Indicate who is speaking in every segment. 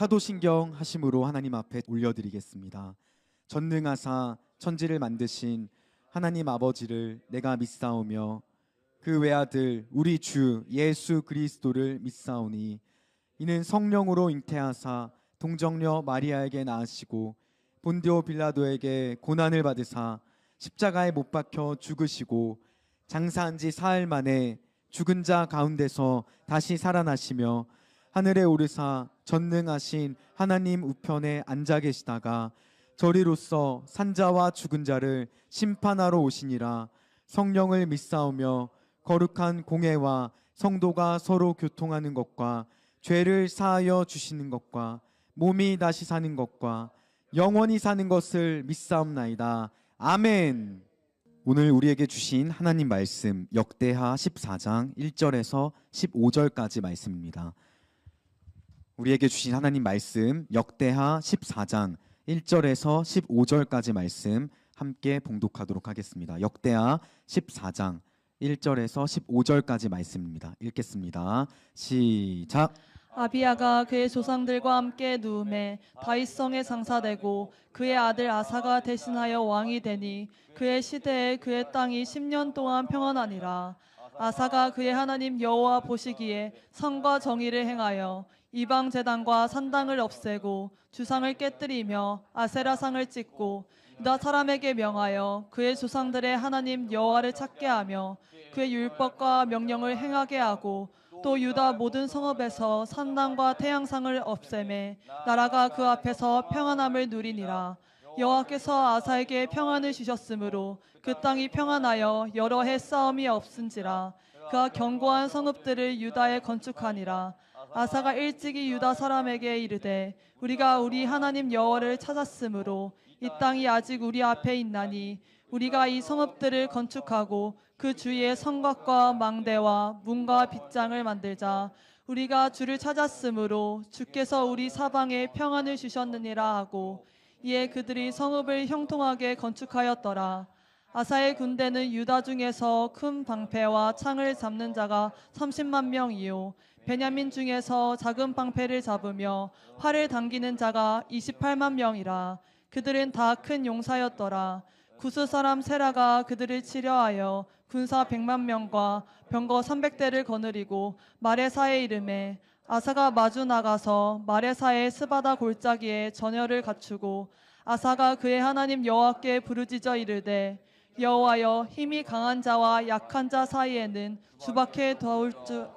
Speaker 1: 사도신경 하심으로 하나님 앞에 올려드리겠습니다. 전능하사 천지를 만드신 하나님 아버지를 내가 믿사오며 그 외아들 우리 주 예수 그리스도를 믿사오니 이는 성령으로 잉태하사 동정녀 마리아에게 낳으시고 본디오 빌라도에게 고난을 받으사 십자가에 못 박혀 죽으시고 장사한 지 사흘 만에 죽은 자 가운데서 다시 살아나시며 하늘에 오르사 전능하신 하나님 우편에 앉아 계시다가 저리로서 산자와 죽은 자를 심판하러 오시니라. 성령을 믿사오며 거룩한 공회와 성도가 서로 교통하는 것과 죄를 사하여 주시는 것과 몸이 다시 사는 것과 영원히 사는 것을 믿사옵나이다. 아멘. 오늘 우리에게 주신 하나님 말씀 역대하 14장 1절에서 15절까지 말씀입니다. 우리에게 주신 하나님 말씀 역대하 14장 1절에서 15절까지 말씀 함께 봉독하도록 하겠습니다. 역대하 14장 1절에서 15절까지 말씀입니다. 읽겠습니다. 시작.
Speaker 2: 아비야가 그의 조상들과 함께 누움에 다윗성에 장사되고 그의 아들 아사가 대신하여 왕이 되니 그의 시대에 그의 땅이 10년 동안 평안하니라. 아사가 그의 하나님 여호와 보시기에 선과 정의를 행하여 이방 제단과 산당을 없애고 주상을 깨뜨리며 아세라상을 찢고 유다 사람에게 명하여 그의 조상들의 하나님 여호와를 찾게 하며 그의 율법과 명령을 행하게 하고 또 유다 모든 성읍에서 산당과 태양상을 없애매 나라가 그 앞에서 평안함을 누리니라. 여호와께서 아사에게 평안을 주셨으므로 그 땅이 평안하여 여러 해 싸움이 없은지라. 그가 견고한 성읍들을 유다에 건축하니라. 아사가 일찍이 유다 사람에게 이르되 우리가 우리 하나님 여호와를 찾았으므로 이 땅이 아직 우리 앞에 있나니 우리가 이 성읍들을 건축하고 그 주위에 성곽과 망대와 문과 빗장을 만들자. 우리가 주를 찾았으므로 주께서 우리 사방에 평안을 주셨느니라 하고 이에 그들이 성읍을 형통하게 건축하였더라. 아사의 군대는 유다 중에서 큰 방패와 창을 잡는 자가 30만 명이요 베냐민 중에서 작은 방패를 잡으며 활을 당기는 자가 28만 명이라. 그들은 다 큰 용사였더라. 구스 사람 세라가 그들을 치려하여 군사 100만 명과 병거 300대를 거느리고 마레사에 이르매 아사가 마주 나가서 마레사의 스바다 골짜기에 전열을 갖추고 아사가 그의 하나님 여호와께 부르짖어 이르되 여호와여 힘이 강한 자와 약한 자 사이에는 주밖에 도울 줄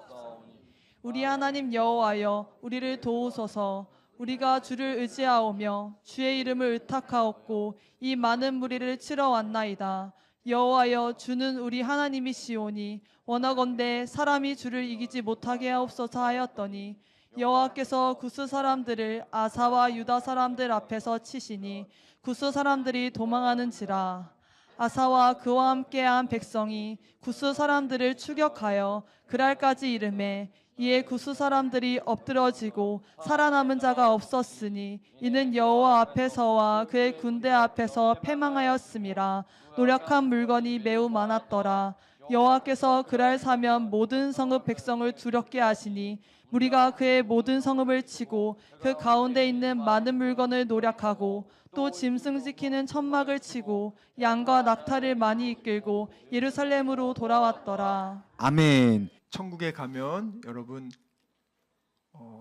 Speaker 2: 우리 하나님 여호와여 우리를 도우소서. 우리가 주를 의지하오며 주의 이름을 의탁하옵고 이 많은 무리를 치러 왔나이다. 여호와여 주는 우리 하나님이시오니 원하건대 사람이 주를 이기지 못하게 하옵소서 하였더니 여호와께서 구스 사람들을 아사와 유다 사람들 앞에서 치시니 구스 사람들이 도망하는지라. 아사와 그와 함께한 백성이 구스 사람들을 추격하여 그랄까지 이르매 이에 구스 사람들이 엎드러지고 살아남은 자가 없었으니 이는 여호와 앞에서와 그의 군대 앞에서 패망하였음이라. 노력한 물건이 매우 많았더라. 여호와께서 그날 사면 모든 성읍 백성을 두렵게 하시니 무리가 그의 모든 성읍을 치고 그 가운데 있는 많은 물건을 노력하고 또 짐승 지키는 천막을 치고 양과 낙타를 많이 이끌고 예루살렘으로 돌아왔더라.
Speaker 1: 아멘.
Speaker 3: 천국에 가면 여러분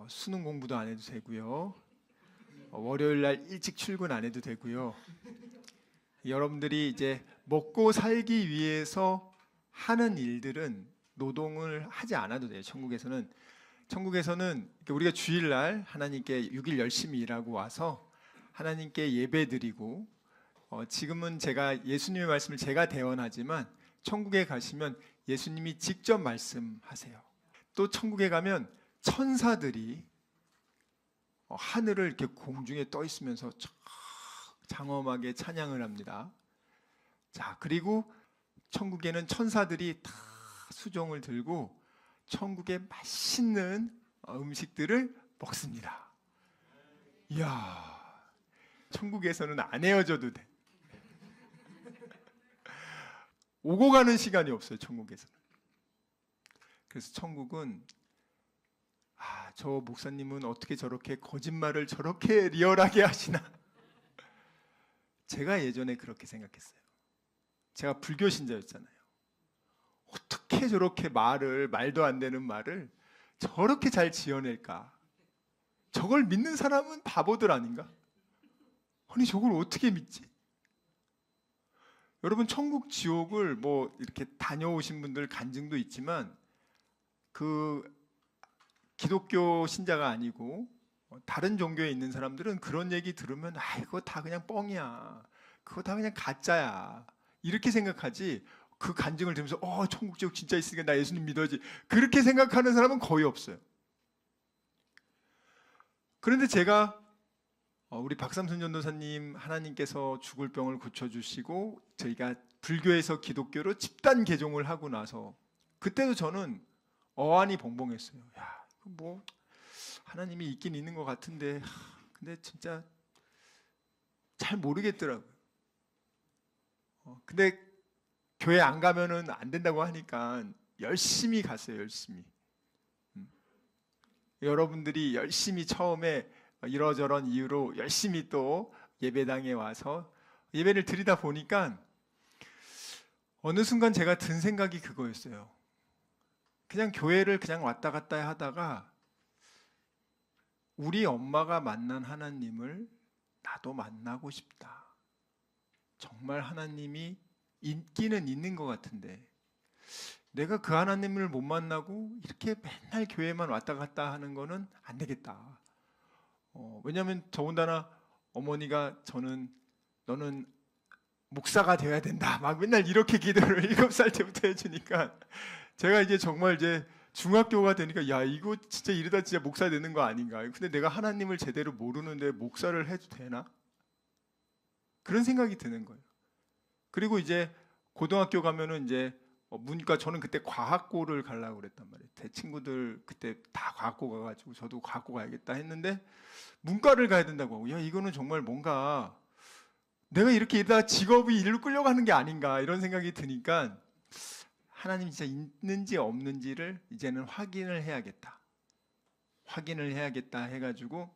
Speaker 3: 수능 공부도 안 해도 되고요. 월요일 날 일찍 출근 안 해도 되고요. 여러분들이 이제 먹고 살기 위해서 하는 일들은 노동을 하지 않아도 돼요. 천국에서는 우리가 주일날 하나님께 6일 열심히 일하고 와서 하나님께 예배드리고 지금은 제가 예수님의 말씀을 제가 대언하지만 천국에 가시면 예수님이 직접 말씀하세요. 또 천국에 가면 천사들이 하늘을 이렇게 공중에 떠 있으면서 장엄하게 찬양을 합니다. 자, 그리고 천국에는 천사들이 다 수종을 들고 천국의 맛있는 음식들을 먹습니다. 이야, 천국에서는 안 헤어져도 돼. 오고 가는 시간이 없어요, 천국에서는. 그래서 천국은 저 목사님은 어떻게 저렇게 거짓말을 저렇게 리얼하게 하시나? 제가 예전에 그렇게 생각했어요. 제가 불교 신자였잖아요. 어떻게 저렇게 말도 안 되는 말을 저렇게 잘 지어낼까? 저걸 믿는 사람은 바보들 아닌가? 아니 저걸 어떻게 믿지? 여러분 천국 지옥을 뭐 이렇게 다녀오신 분들 간증도 있지만 그 기독교 신자가 아니고 다른 종교에 있는 사람들은 그런 얘기 들으면 이거 다 그냥 뻥이야. 그거 다 그냥 가짜야. 이렇게 생각하지. 그 간증을 들으면서 천국 지옥 진짜 있으니까 나 예수님 믿어야지. 그렇게 생각하는 사람은 거의 없어요. 그런데 제가 우리 박삼순 전도사님 하나님께서 죽을 병을 고쳐주시고 저희가 불교에서 기독교로 집단 개종을 하고 나서 그때도 저는 어안이 봉봉했어요. 야, 뭐 하나님이 있긴 있는 것 같은데 근데 진짜 잘 모르겠더라고요. 근데 교회 안 가면은 안 된다고 하니까 열심히 갔어요. 열심히. 여러분들이 열심히 처음에 이러저런 이유로 열심히 또 예배당에 와서 예배를 드리다 보니까 어느 순간 제가 든 생각이 그거였어요. 그냥 교회를 그냥 왔다 갔다 하다가 우리 엄마가 만난 하나님을 나도 만나고 싶다. 정말 하나님이 있기는 있는 것 같은데 내가 그 하나님을 못 만나고 이렇게 맨날 교회만 왔다 갔다 하는 거는 안 되겠다. 왜냐하면 더군다나 어머니가 너는 목사가 되어야 된다. 막 맨날 이렇게 기도를 7살 때부터 해주니까 제가 이제 정말 이제 중학교가 되니까 야 이거 진짜 이러다 진짜 목사 되는 거 아닌가. 근데 내가 하나님을 제대로 모르는데 목사를 해도 되나? 그런 생각이 드는 거예요. 그리고 이제 고등학교 가면은 이제 문과 저는 그때 과학고를 가려고 그랬단 말이에요. 제 친구들 그때 다 과학고 가가지고 저도 과학고 가야겠다 했는데 문과를 가야 된다고 하고 야 이거는 정말 뭔가 내가 이렇게 이러다가 직업이 일로 끌려가는 게 아닌가 이런 생각이 드니까 하나님이 진짜 있는지 없는지를 이제는 확인을 해야겠다. 확인을 해야겠다 해가지고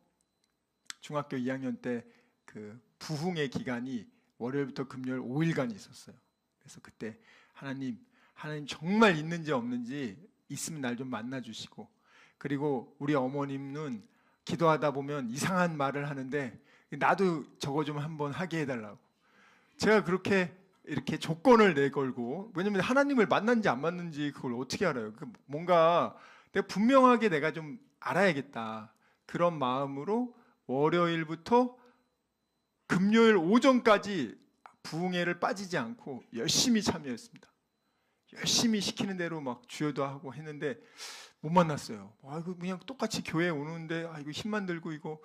Speaker 3: 중학교 2학년 때 그 부흥의 기간이 월요일부터 금요일 5일간 있었어요. 그래서 그때 하나님 정말 있는지 없는지 있으면 날 좀 만나 주시고 그리고 우리 어머님은 기도하다 보면 이상한 말을 하는데 나도 저거 좀 한번 하게 해달라고 제가 그렇게 이렇게 조건을 내걸고 왜냐면 하나님을 만난지 안 만난지 그걸 어떻게 알아요? 뭔가 내가 분명하게 내가 좀 알아야겠다 그런 마음으로 월요일부터 금요일 오전까지 부흥회를 빠지지 않고 열심히 참여했습니다. 열심히 시키는 대로 막 주여도 하고 했는데 못 만났어요. 이거 그냥 똑같이 교회 오는데 이거 힘만 들고 이거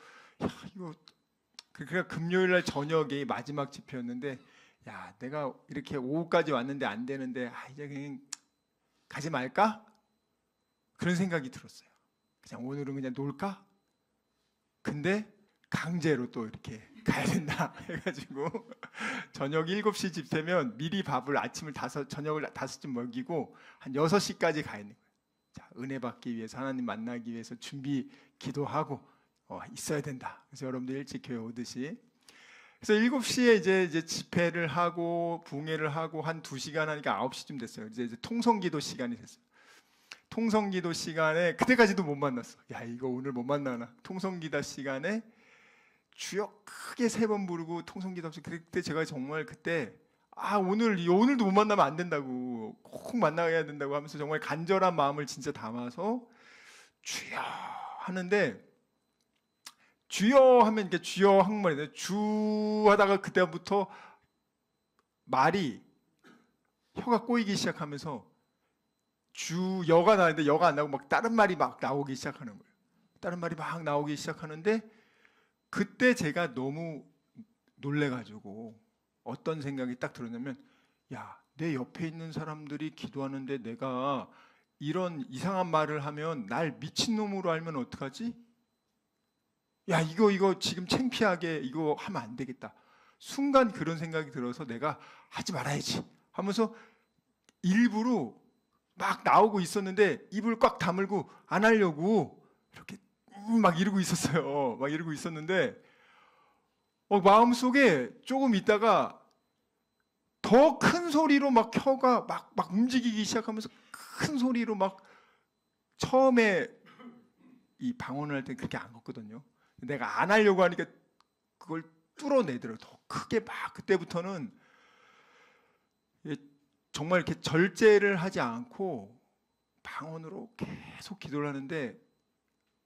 Speaker 3: 그러니까 금요일 날 저녁이 마지막 집회였는데 야 내가 이렇게 오후까지 왔는데 안 되는데 이제 그냥 가지 말까? 그런 생각이 들었어요. 그냥 오늘은 그냥 놀까? 근데 강제로 또 이렇게 가야 된다 해가지고 저녁 7시 집회면 미리 밥을 저녁을 5쯤 먹이고 한 6시까지 가 있는 거예요. 자, 은혜 받기 위해서 하나님 만나기 위해서 준비 기도하고 있어야 된다. 그래서 여러분들 일찍 교회 오듯이 그래서 7시에 이제 집회를 하고 부흥회를 하고 한 2시간 하니까 9시쯤 됐어요. 이제 통성기도 시간이 됐어요. 통성기도 시간에 그때까지도 못 만났어. 야 이거 오늘 못 만나나. 통성기도 시간에 주여 크게 3번 부르고 통성기도 없이 그때 제가 정말 그때 오늘도 못 만나면 안 된다고 꼭 만나야 된다고 하면서 정말 간절한 마음을 진짜 담아서 주여 하는데 주여 하면 이렇게 주여 한국말인데 주 하다가 그때부터 말이 혀가 꼬이기 시작하면서 주여가 나는데 여가 안 나오고 막 다른 말이 막 나오기 시작하는 거예요. 다른 말이 막 나오기 시작하는데 그때 제가 너무 놀래가지고 어떤 생각이 딱 들었냐면 야, 내 옆에 있는 사람들이 기도하는데 내가 이런 이상한 말을 하면 날 미친놈으로 알면 어떡하지? 야 이거 지금 창피하게 이거 하면 안 되겠다. 순간 그런 생각이 들어서 내가 하지 말아야지 하면서 일부러 막 나오고 있었는데 입을 꽉 다물고 안 하려고 이렇게 막 이러고 있었어요. 막 이러고 있었는데 마음속에 조금 있다가 더 큰 소리로 막 혀가 막 움직이기 시작하면서 큰 소리로 막 처음에 이 방언을 할 때 그렇게 안 걷거든요. 내가 안 하려고 하니까 그걸 뚫어내더라고요. 더 크게 막 그때부터는 정말 이렇게 절제를 하지 않고 방언으로 계속 기도를 하는데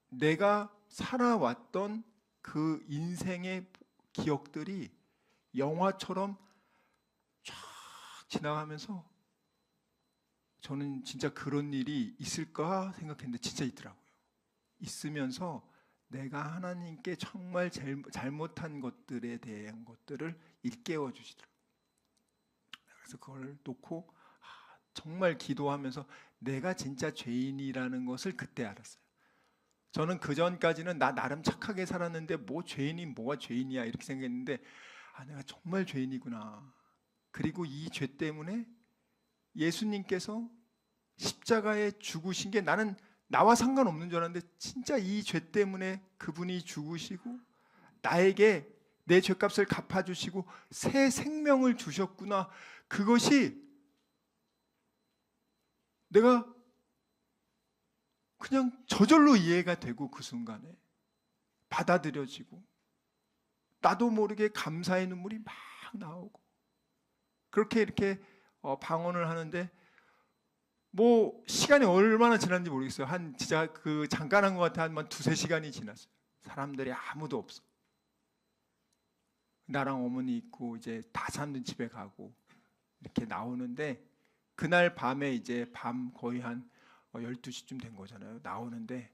Speaker 3: 내가 살아왔던 그 인생의 기억들이 영화처럼 쫙 지나가면서 저는 진짜 그런 일이 있을까 생각했는데 진짜 있더라고요. 있으면서 내가 하나님께 정말 잘못한 것들에 대한 것들을 일깨워 주시더라고요. 그래서 그걸 놓고 정말 기도하면서 내가 진짜 죄인이라는 것을 그때 알았어요. 저는 그 전까지는 나 나름 착하게 살았는데 뭐 죄인이 뭐가 죄인이야 이렇게 생각했는데 내가 정말 죄인이구나. 그리고 이 죄 때문에 예수님께서 십자가에 죽으신 게 나는 나와 상관없는 줄 알았는데 진짜 이 죄 때문에 그분이 죽으시고 나에게 내 죄값을 갚아주시고 새 생명을 주셨구나. 그것이 내가 그냥 저절로 이해가 되고 그 순간에 받아들여지고 나도 모르게 감사의 눈물이 막 나오고 그렇게 이렇게 방언을 하는데 뭐 시간이 얼마나 지났는지 모르겠어요. 한 진짜 그 잠깐 한 것 같아. 한 두세 시간이 지났어요. 사람들이 아무도 없어. 나랑 어머니 있고 이제 다 사람들 집에 가고 이렇게 나오는데 그날 밤에 이제 밤 거의 한 12시쯤 된 거잖아요. 나오는데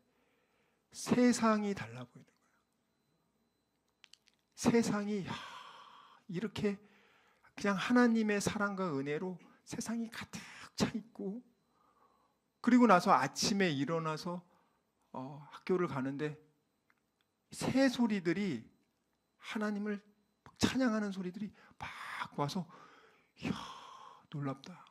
Speaker 3: 세상이 달라 보이는 거예요. 세상이 이렇게 그냥 하나님의 사랑과 은혜로 세상이 가득 차 있고 그리고 나서 아침에 일어나서 학교를 가는데 새 소리들이 하나님을 찬양하는 소리들이 막 와서 이야 놀랍다.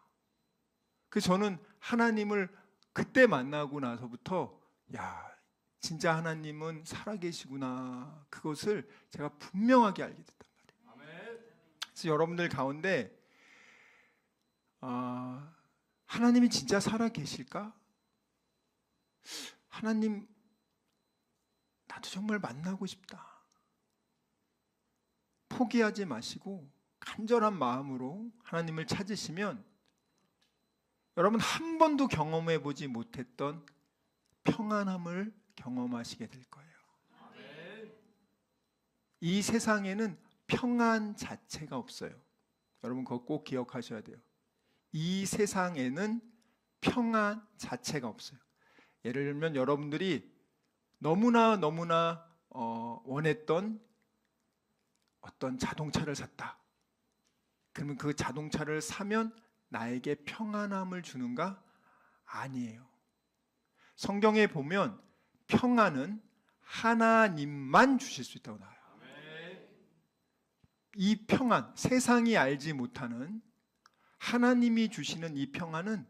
Speaker 3: 그래서 저는 하나님을 그때 만나고 나서부터 야 진짜 하나님은 살아계시구나 그것을 제가 분명하게 알게 됐단 말이에요. 그래서 여러분들 가운데 하나님이 진짜 살아계실까? 하나님 나도 정말 만나고 싶다. 포기하지 마시고 간절한 마음으로 하나님을 찾으시면 여러분 한 번도 경험해 보지 못했던 평안함을 경험하시게 될 거예요. 이 세상에는 평안 자체가 없어요. 여러분 그거 꼭 기억하셔야 돼요. 이 세상에는 평안 자체가 없어요. 예를 들면 여러분들이 너무나 원했던 어떤 자동차를 샀다. 그러면 그 자동차를 사면 나에게 평안함을 주는가? 아니에요. 성경에 보면 평안은 하나님만 주실 수 있다고 나와요. 이 평안, 세상이 알지 못하는 하나님이 주시는 이 평안은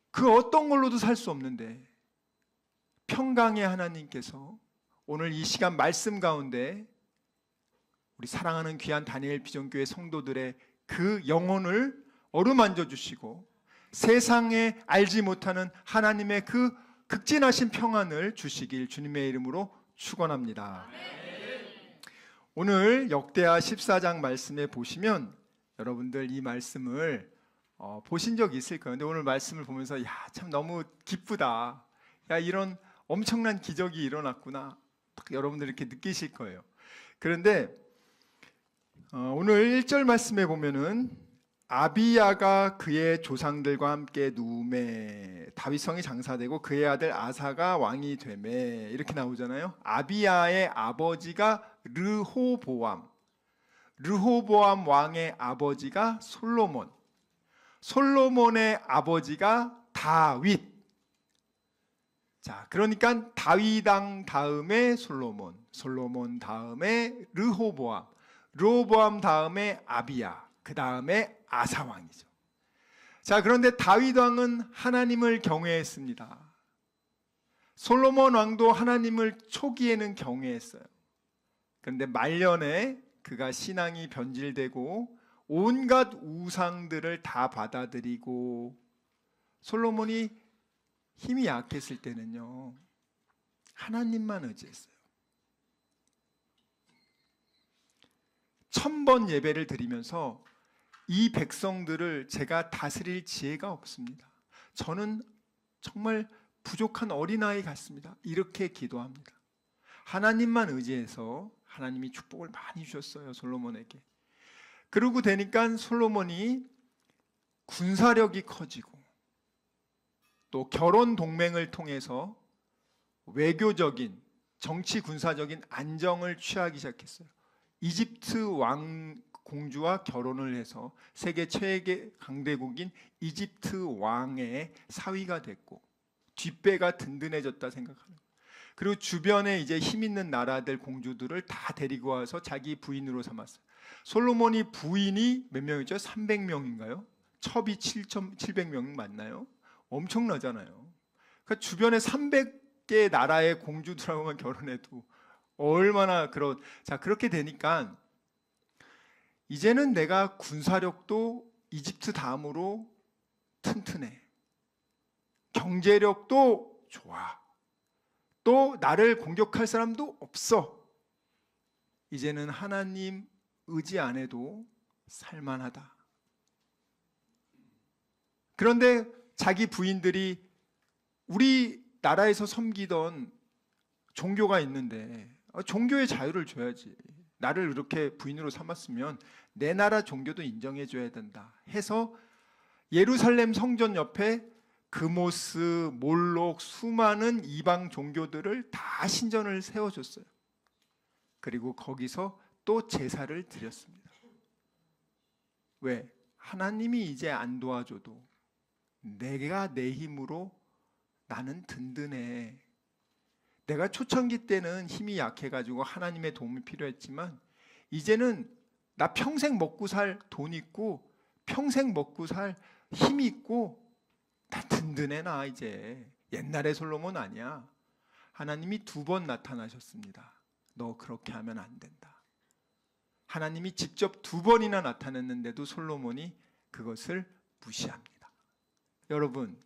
Speaker 3: 그 어떤 걸로도 살 수 없는데 평강의 하나님께서 오늘 이 시간 말씀 가운데 우리 사랑하는 귀한 다니엘 비전교회 성도들의 그 영혼을 어루만져 주시고 세상에 알지 못하는 하나님의 그 극진하신 평안을 주시길 주님의 이름으로 축원합니다. 오늘 역대하 14장 말씀에 보시면 여러분들 이 말씀을 보신 적 있을 거예요. 근데 오늘 말씀을 보면서 참 너무 기쁘다. 이런 엄청난 기적이 일어났구나. 딱 여러분들 이렇게 느끼실 거예요. 그런데 오늘 1절 말씀에 보면은 아비야가 그의 조상들과 함께 누움에 다윗성이 장사되고 그의 아들 아사가 왕이 되매 이렇게 나오잖아요. 아비야의 아버지가 르호보암 왕의 아버지가 솔로몬의 아버지가 다윗. 자, 그러니까 다윗 왕 다음에 솔로몬 다음에 르호보암 다음에 아비야, 그 다음에 아사 왕이죠. 자, 그런데 다윗 왕은 하나님을 경외했습니다. 솔로몬 왕도 하나님을 초기에는 경외했어요. 그런데 말년에 그가 신앙이 변질되고 온갖 우상들을 다 받아들이고 솔로몬이 힘이 약했을 때는요, 하나님만 의지했어요. 1000번 예배를 드리면서 이 백성들을 제가 다스릴 지혜가 없습니다. 저는 정말 부족한 어린아이 같습니다. 이렇게 기도합니다. 하나님만 의지해서 하나님이 축복을 많이 주셨어요, 솔로몬에게. 그러고 되니까 솔로몬이 군사력이 커지고 또 결혼 동맹을 통해서 외교적인, 정치 군사적인 안정을 취하기 시작했어요. 이집트 왕 공주와 결혼을 해서 세계 최대 강대국인 이집트 왕의 사위가 됐고 뒷배가 든든해졌다 생각하는 거예요. 그리고 주변에 이제 힘 있는 나라들 공주들을 다 데리고 와서 자기 부인으로 삼았어요. 솔로몬이 부인이 몇 명이죠? 300명인가요? 첩이 700명 맞나요? 엄청나잖아요. 그러니까 주변에 300개 나라의 공주들하고만 결혼해도 얼마나 자, 그렇게 되니까 이제는 내가 군사력도 이집트 다음으로 튼튼해. 경제력도 좋아. 또 나를 공격할 사람도 없어. 이제는 하나님 의지 안 해도 살만하다. 그런데 자기 부인들이 우리 나라에서 섬기던 종교가 있는데 종교의 자유를 줘야지. 나를 이렇게 부인으로 삼았으면 내 나라 종교도 인정해 줘야 된다 해서 예루살렘 성전 옆에 그모스, 몰록, 수많은 이방 종교들을 다 신전을 세워줬어요. 그리고 거기서 또 제사를 드렸습니다. 왜? 하나님이 이제 안 도와줘도 내가 내 힘으로 나는 든든해. 내가 초창기 때는 힘이 약해가지고 하나님의 도움이 필요했지만 이제는 나 평생 먹고 살 돈 있고 평생 먹고 살 힘이 있고 다 든든해. 나 이제 옛날의 솔로몬 아니야. 하나님이 2번 나타나셨습니다. 너 그렇게 하면 안 된다. 하나님이 직접 2번이나 나타났는데도 솔로몬이 그것을 무시합니다. 여러분,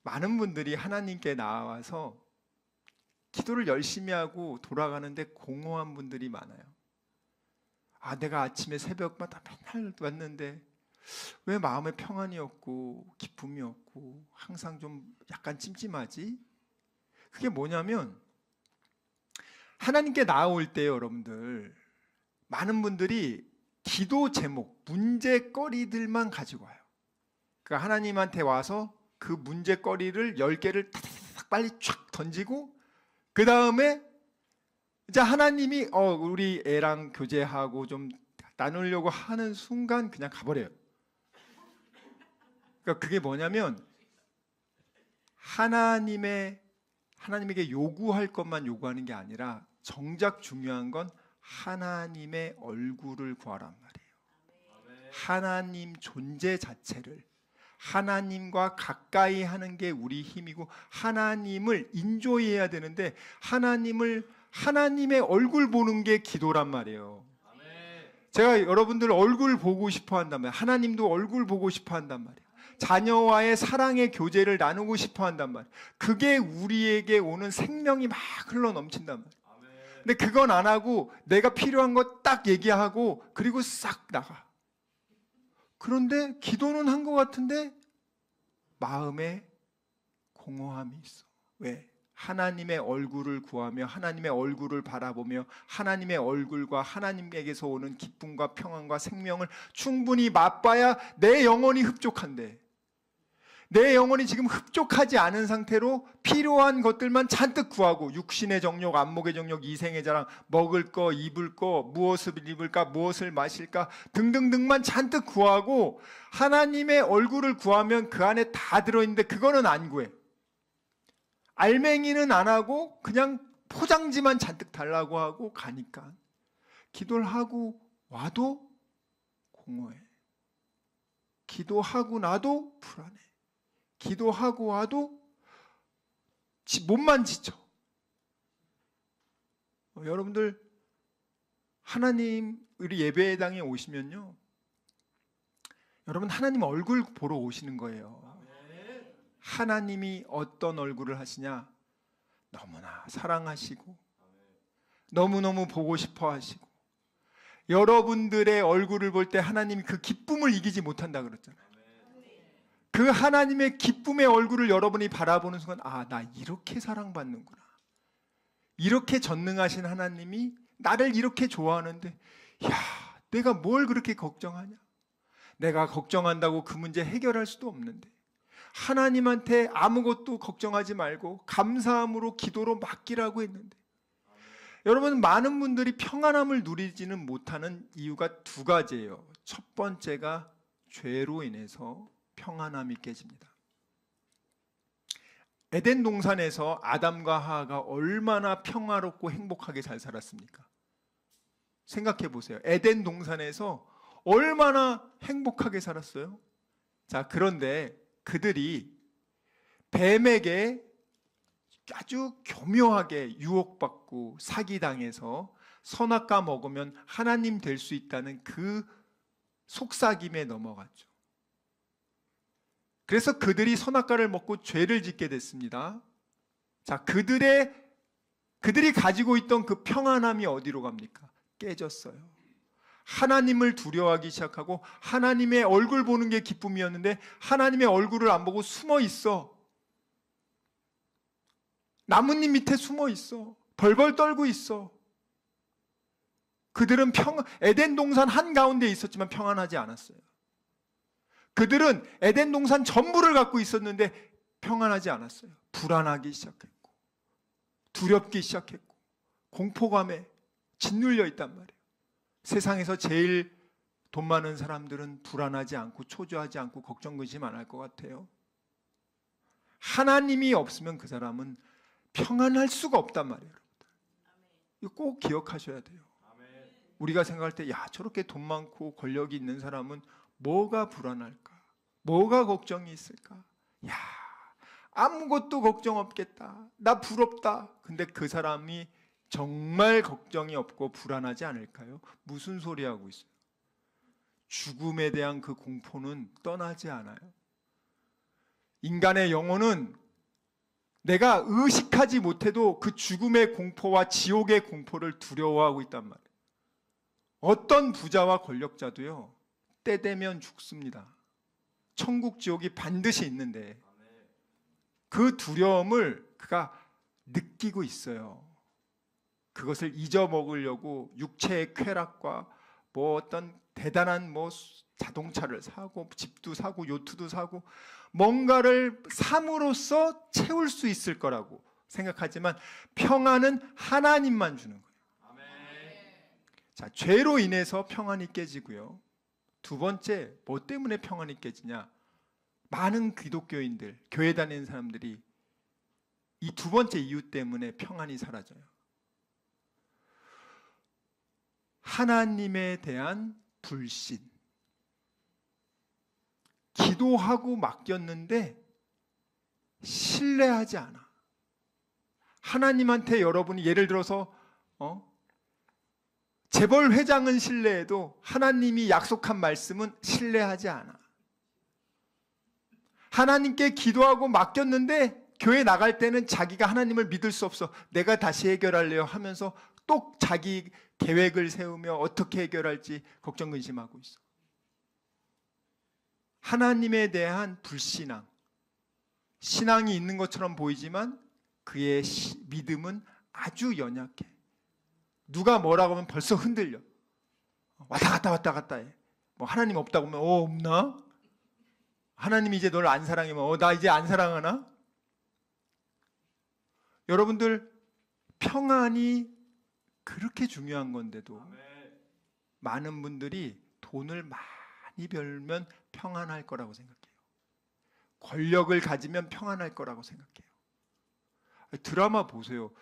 Speaker 3: 많은 분들이 하나님께 나와서 기도를 열심히 하고 돌아가는데 공허한 분들이 많아요. 내가 아침에 새벽마다 맨날 왔는데 왜 마음에 평안이 없고 기쁨이 없고 항상 좀 약간 찜찜하지? 그게 뭐냐면 하나님께 나아올 때 여러분들 많은 분들이 기도 제목, 문제거리들만 가지고 와요. 그러니까 하나님한테 와서 그 문제거리를 10개를 탁 빨리 쫙 던지고 그 다음에 이제 하나님이 우리 애랑 교제하고 좀 나누려고 하는 순간 그냥 가버려요. 그러니까 그게 뭐냐면 하나님에게 요구할 것만 요구하는 게 아니라 정작 중요한 건 하나님의 얼굴을 구하란 말이에요. 하나님 존재 자체를 하나님과 가까이 하는 게 우리 힘이고 하나님을 인조해야 되는데 하나님의 얼굴 보는 게 기도란 말이에요. 제가 여러분들 얼굴 보고 싶어 한단 말이에요. 하나님도 얼굴 보고 싶어 한단 말이에요. 자녀와의 사랑의 교제를 나누고 싶어 한단 말이에요. 그게 우리에게 오는 생명이 막 흘러 넘친단 말이에요. 근데 그건 안 하고 내가 필요한 거 딱 얘기하고 그리고 싹 나가. 그런데 기도는 한 것 같은데 마음에 공허함이 있어. 왜? 하나님의 얼굴을 구하며 하나님의 얼굴을 바라보며 하나님의 얼굴과 하나님에게서 오는 기쁨과 평안과 생명을 충분히 맛봐야 내 영혼이 흡족한데 내 영혼이 지금 흡족하지 않은 상태로 필요한 것들만 잔뜩 구하고 육신의 정욕, 안목의 정욕, 이생의 자랑, 먹을 거, 입을 거, 무엇을 입을까, 무엇을 마실까 등등등만 잔뜩 구하고 하나님의 얼굴을 구하면 그 안에 다 들어있는데 그거는 안 구해. 알맹이는 안 하고 그냥 포장지만 잔뜩 달라고 하고 가니까 기도를 하고 와도 공허해. 기도하고 나도 불안해. 기도하고 와도 몸만 지쳐. 여러분들 하나님 우리 예배당에 오시면요, 여러분 하나님 얼굴 보러 오시는 거예요. 하나님이 어떤 얼굴을 하시냐? 너무나 사랑하시고 너무너무 보고 싶어 하시고, 여러분들의 얼굴을 볼 때 하나님이 그 기쁨을 이기지 못한다 그랬잖아요. 그 하나님의 기쁨의 얼굴을 여러분이 바라보는 순간, 아, 나 이렇게 사랑받는구나. 이렇게 전능하신 하나님이 나를 이렇게 좋아하는데, 야, 내가 뭘 그렇게 걱정하냐? 내가 걱정한다고 그 문제 해결할 수도 없는데, 하나님한테 아무것도 걱정하지 말고 감사함으로 기도로 맡기라고 했는데, 여러분 많은 분들이 평안함을 누리지는 못하는 이유가 두 가지예요. 첫 번째가 죄로 인해서 평안함이 깨집니다. 에덴 동산에서 아담과 하와가 얼마나 평화롭고 행복하게 잘 살았습니까? 생각해 보세요. 에덴 동산에서 얼마나 행복하게 살았어요? 자, 그런데 그들이 뱀에게 아주 교묘하게 유혹받고 사기당해서 선악과 먹으면 하나님 될 수 있다는 그 속삭임에 넘어갔죠. 그래서 그들이 선악과를 먹고 죄를 짓게 됐습니다. 자, 그들이 가지고 있던 그 평안함이 어디로 갑니까? 깨졌어요. 하나님을 두려워하기 시작하고, 하나님의 얼굴 보는 게 기쁨이었는데 하나님의 얼굴을 안 보고 숨어 있어. 나뭇잎 밑에 숨어 있어. 벌벌 떨고 있어. 그들은 에덴 동산 한가운데 있었지만 평안하지 않았어요. 그들은 에덴 동산 전부를 갖고 있었는데 평안하지 않았어요. 불안하기 시작했고, 두렵기 시작했고, 공포감에 짓눌려 있단 말이에요. 세상에서 제일 돈 많은 사람들은 불안하지 않고 초조하지 않고 걱정 근심 안 할 것 같아요. 하나님이 없으면 그 사람은 평안할 수가 없단 말이에요. 이거 꼭 기억하셔야 돼요. 우리가 생각할 때, 야, 저렇게 돈 많고 권력이 있는 사람은 뭐가 불안할까? 뭐가 걱정이 있을까? 야, 아무것도 걱정 없겠다. 나 부럽다. 근데 그 사람이 정말 걱정이 없고 불안하지 않을까요? 무슨 소리 하고 있어요? 죽음에 대한 그 공포는 떠나지 않아요. 인간의 영혼은 내가 의식하지 못해도 그 죽음의 공포와 지옥의 공포를 두려워하고 있단 말이에요. 어떤 부자와 권력자도요, 때 되면 죽습니다. 천국 지옥이 반드시 있는데 그 두려움을 그가 느끼고 있어요. 그것을 잊어먹으려고 육체의 쾌락과 뭐 어떤 대단한 뭐 자동차를 사고 집도 사고 요트도 사고 뭔가를 삼으로써 채울 수 있을 거라고 생각하지만, 평안은 하나님만 주는 거예요. 자, 죄로 인해서 평안이 깨지고요. 두 번째, 뭐 때문에 평안이 깨지냐? 많은 기독교인들, 교회 다니는 사람들이 이 두 번째 이유 때문에 평안이 사라져요. 하나님에 대한 불신. 기도하고 맡겼는데 신뢰하지 않아. 하나님한테 여러분이 예를 들어서 재벌 회장은 신뢰해도 하나님이 약속한 말씀은 신뢰하지 않아. 하나님께 기도하고 맡겼는데 교회 나갈 때는 자기가 하나님을 믿을 수 없어. 내가 다시 해결할래요 하면서 또 자기 계획을 세우며 어떻게 해결할지 걱정 근심하고 있어. 하나님에 대한 불신앙. 신앙이 있는 것처럼 보이지만 그의 믿음은 아주 연약해. 누가 뭐라고 하면 벌써 흔들려. 왔다 갔다 해. 뭐 하나님 없다고 하면 없나? 하나님이 이제 널 안 사랑하면 나 이제 안 사랑하나? 여러분들, 평안이 그렇게 중요한 건데도 많은 분들이 돈을 많이 벌면 평안할 거라고 생각해요. 권력을 가지면 평안할 거라고 생각해요. 드라마 보세요.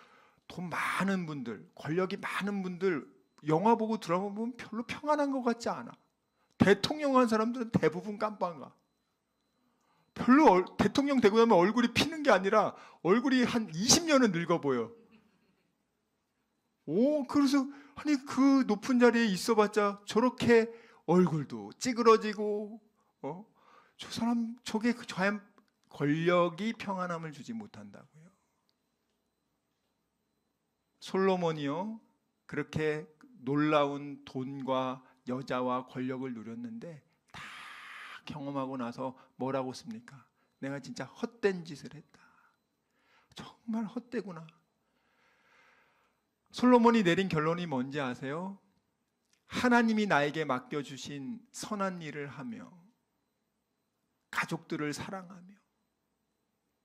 Speaker 3: 돈 많은 분들, 권력이 많은 분들 영화 보고 드라마 보면 별로 평안한 것 같지 않아. 대통령 한 사람들은 대부분 깜빵가. 별로 대통령 되고 나면 얼굴이 피는 게 아니라 얼굴이 한 20년은 늙어 보여. 그래서 아니 그 높은 자리에 있어봤자 저렇게 얼굴도 찌그러지고 저 사람 저게 과연 권력이 평안함을 주지 못한다고요. 솔로몬이요 그렇게 놀라운 돈과 여자와 권력을 누렸는데 다 경험하고 나서 뭐라고 씁니까? 내가 진짜 헛된 짓을 했다. 정말 헛되구나. 솔로몬이 내린 결론이 뭔지 아세요? 하나님이 나에게 맡겨주신 선한 일을 하며 가족들을 사랑하며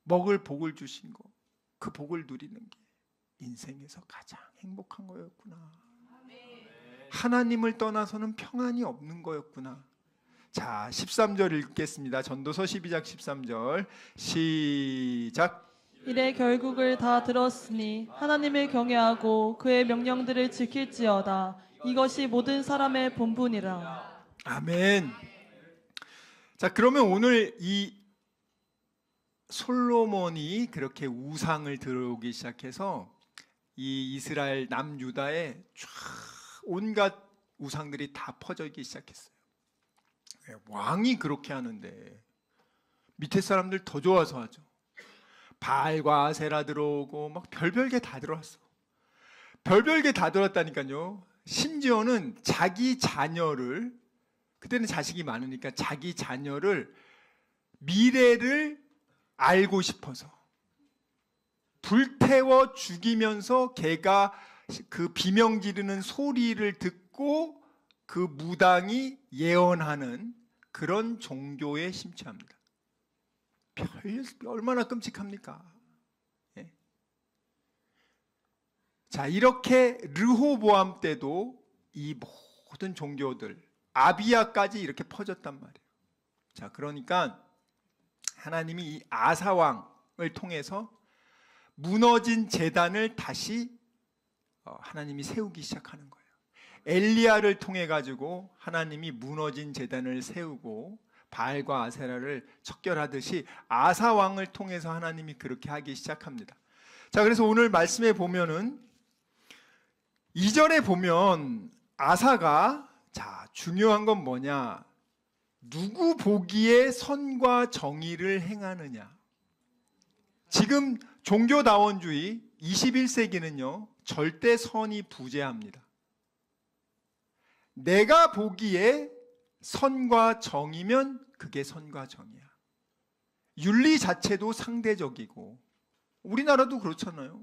Speaker 3: 먹을 복을 주신 거, 그 복을 누리는 게 인생에서 가장 행복한 거였구나. 하나님을 떠나서는 평안이 없는 거였구나. 자, 13절 읽겠습니다. 전도서 12장 13절 시작.
Speaker 2: 이래 결국을 다 들었으니 하나님을 경외하고 그의 명령들을 지킬지어다. 이것이 모든 사람의 본분이라.
Speaker 3: 아멘. 자, 그러면 오늘 이 솔로몬이 그렇게 우상을 들어오기 시작해서 이 이스라엘 남유다에 쫙 온갖 우상들이 다 퍼지기 시작했어요. 왕이 그렇게 하는데 밑에 사람들 더 좋아서 하죠. 바알과 아세라 들어오고 막 별별 게 다 들어왔어. 별별 게 다 들어왔다니까요. 심지어는 자기 자녀를, 그때는 자식이 많으니까 자기 자녀를 미래를 알고 싶어서 불태워 죽이면서 걔가 그 비명 지르는 소리를 듣고 그 무당이 예언하는 그런 종교에 심취합니다. 얼마나 끔찍합니까? 예. 자, 이렇게 르호보암 때도 이 모든 종교들 아비야까지 이렇게 퍼졌단 말이에요. 자, 그러니까 하나님이 이 아사 왕을 통해서 무너진 제단을 다시 하나님이 세우기 시작하는 거예요. 엘리야를 통해 가지고 하나님이 무너진 제단을 세우고 바알과 아세라를 척결하듯이 아사 왕을 통해서 하나님이 그렇게 하기 시작합니다. 자, 그래서 오늘 말씀에 보면은 2절에 보면 아사가 자, 중요한 건 뭐냐? 누구 보기에 선과 정의를 행하느냐. 지금 종교다원주의 21세기는요 절대 선이 부재합니다. 내가 보기에 선과 정의면 그게 선과 정의야. 윤리 자체도 상대적이고 우리나라도 그렇잖아요.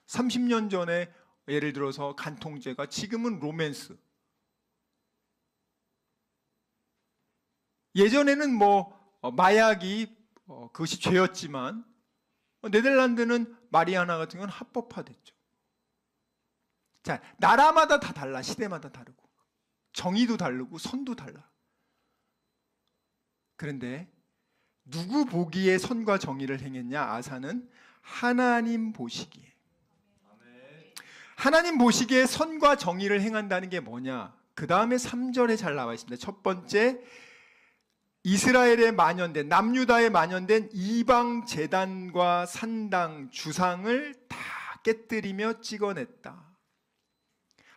Speaker 3: 30년 전에 예를 들어서 간통죄가 지금은 로맨스. 예전에는 마약이 그것이 죄였지만 네덜란드는 마리아나 같은 건 합법화됐죠. 자, 나라마다 다 달라. 시대마다 다르고 정의도 다르고 선도 달라. 그런데 누구 보기에 선과 정의를 행했냐? 아사는 하나님 보시기에. 하나님 보시기에 선과 정의를 행한다는 게 뭐냐? 그 다음에 3절에 잘 나와 있습니다. 첫 번째, 이스라엘에 만연된, 남유다에 만연된 이방 제단과 산당 주상을 다 깨뜨리며 찍어냈다.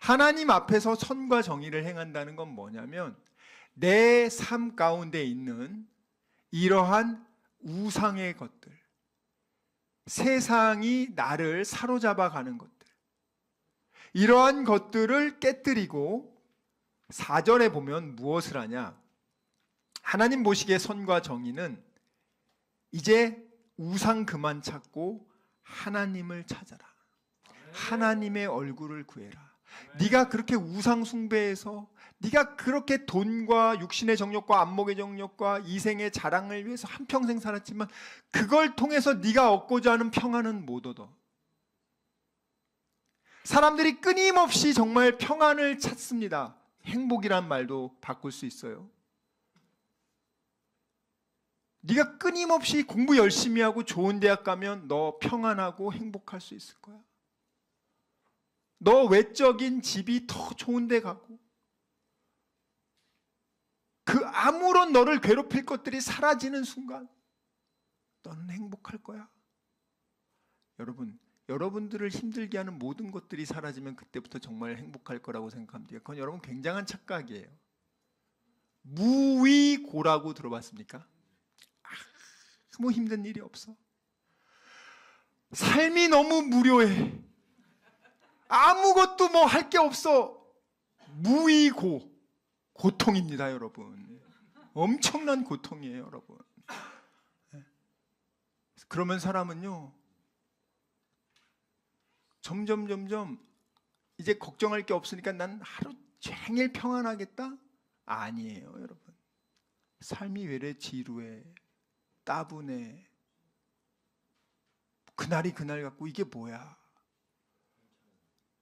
Speaker 3: 하나님 앞에서 선과 정의를 행한다는 건 뭐냐면 내 삶 가운데 있는 이러한 우상의 것들, 세상이 나를 사로잡아 가는 것들, 이러한 것들을 깨뜨리고 4절에 보면 무엇을 하냐? 하나님 보시기에 선과 정의는 이제 우상 그만 찾고 하나님을 찾아라. 하나님의 얼굴을 구해라. 네가 그렇게 우상 숭배해서 네가 그렇게 돈과 육신의 정욕과 안목의 정욕과 이생의 자랑을 위해서 한평생 살았지만 그걸 통해서 네가 얻고자 하는 평안은 못 얻어. 사람들이 끊임없이 정말 평안을 찾습니다. 행복이란 말도 바꿀 수 있어요. 네가 끊임없이 공부 열심히 하고 좋은 대학 가면 너 평안하고 행복할 수 있을 거야. 너 외적인 집이 더 좋은 데 가고 그 아무런 너를 괴롭힐 것들이 사라지는 순간 너는 행복할 거야. 여러분, 여러분들을 힘들게 하는 모든 것들이 사라지면 그때부터 정말 행복할 거라고 생각합니다. 그건 여러분 굉장한 착각이에요. 무위고라고 들어봤습니까? 아무 힘든 일이 없어. 삶이 너무 무료해. 아무것도 뭐 할 게 없어. 무위고. 고통입니다, 여러분. 엄청난 고통이에요, 여러분. 그러면 사람은요, 점점 이제 걱정할 게 없으니까 난 하루 종일 평안하겠다? 아니에요, 여러분. 삶이 왜 이래 지루해, 따분해. 그날이 그날 같고 이게 뭐야?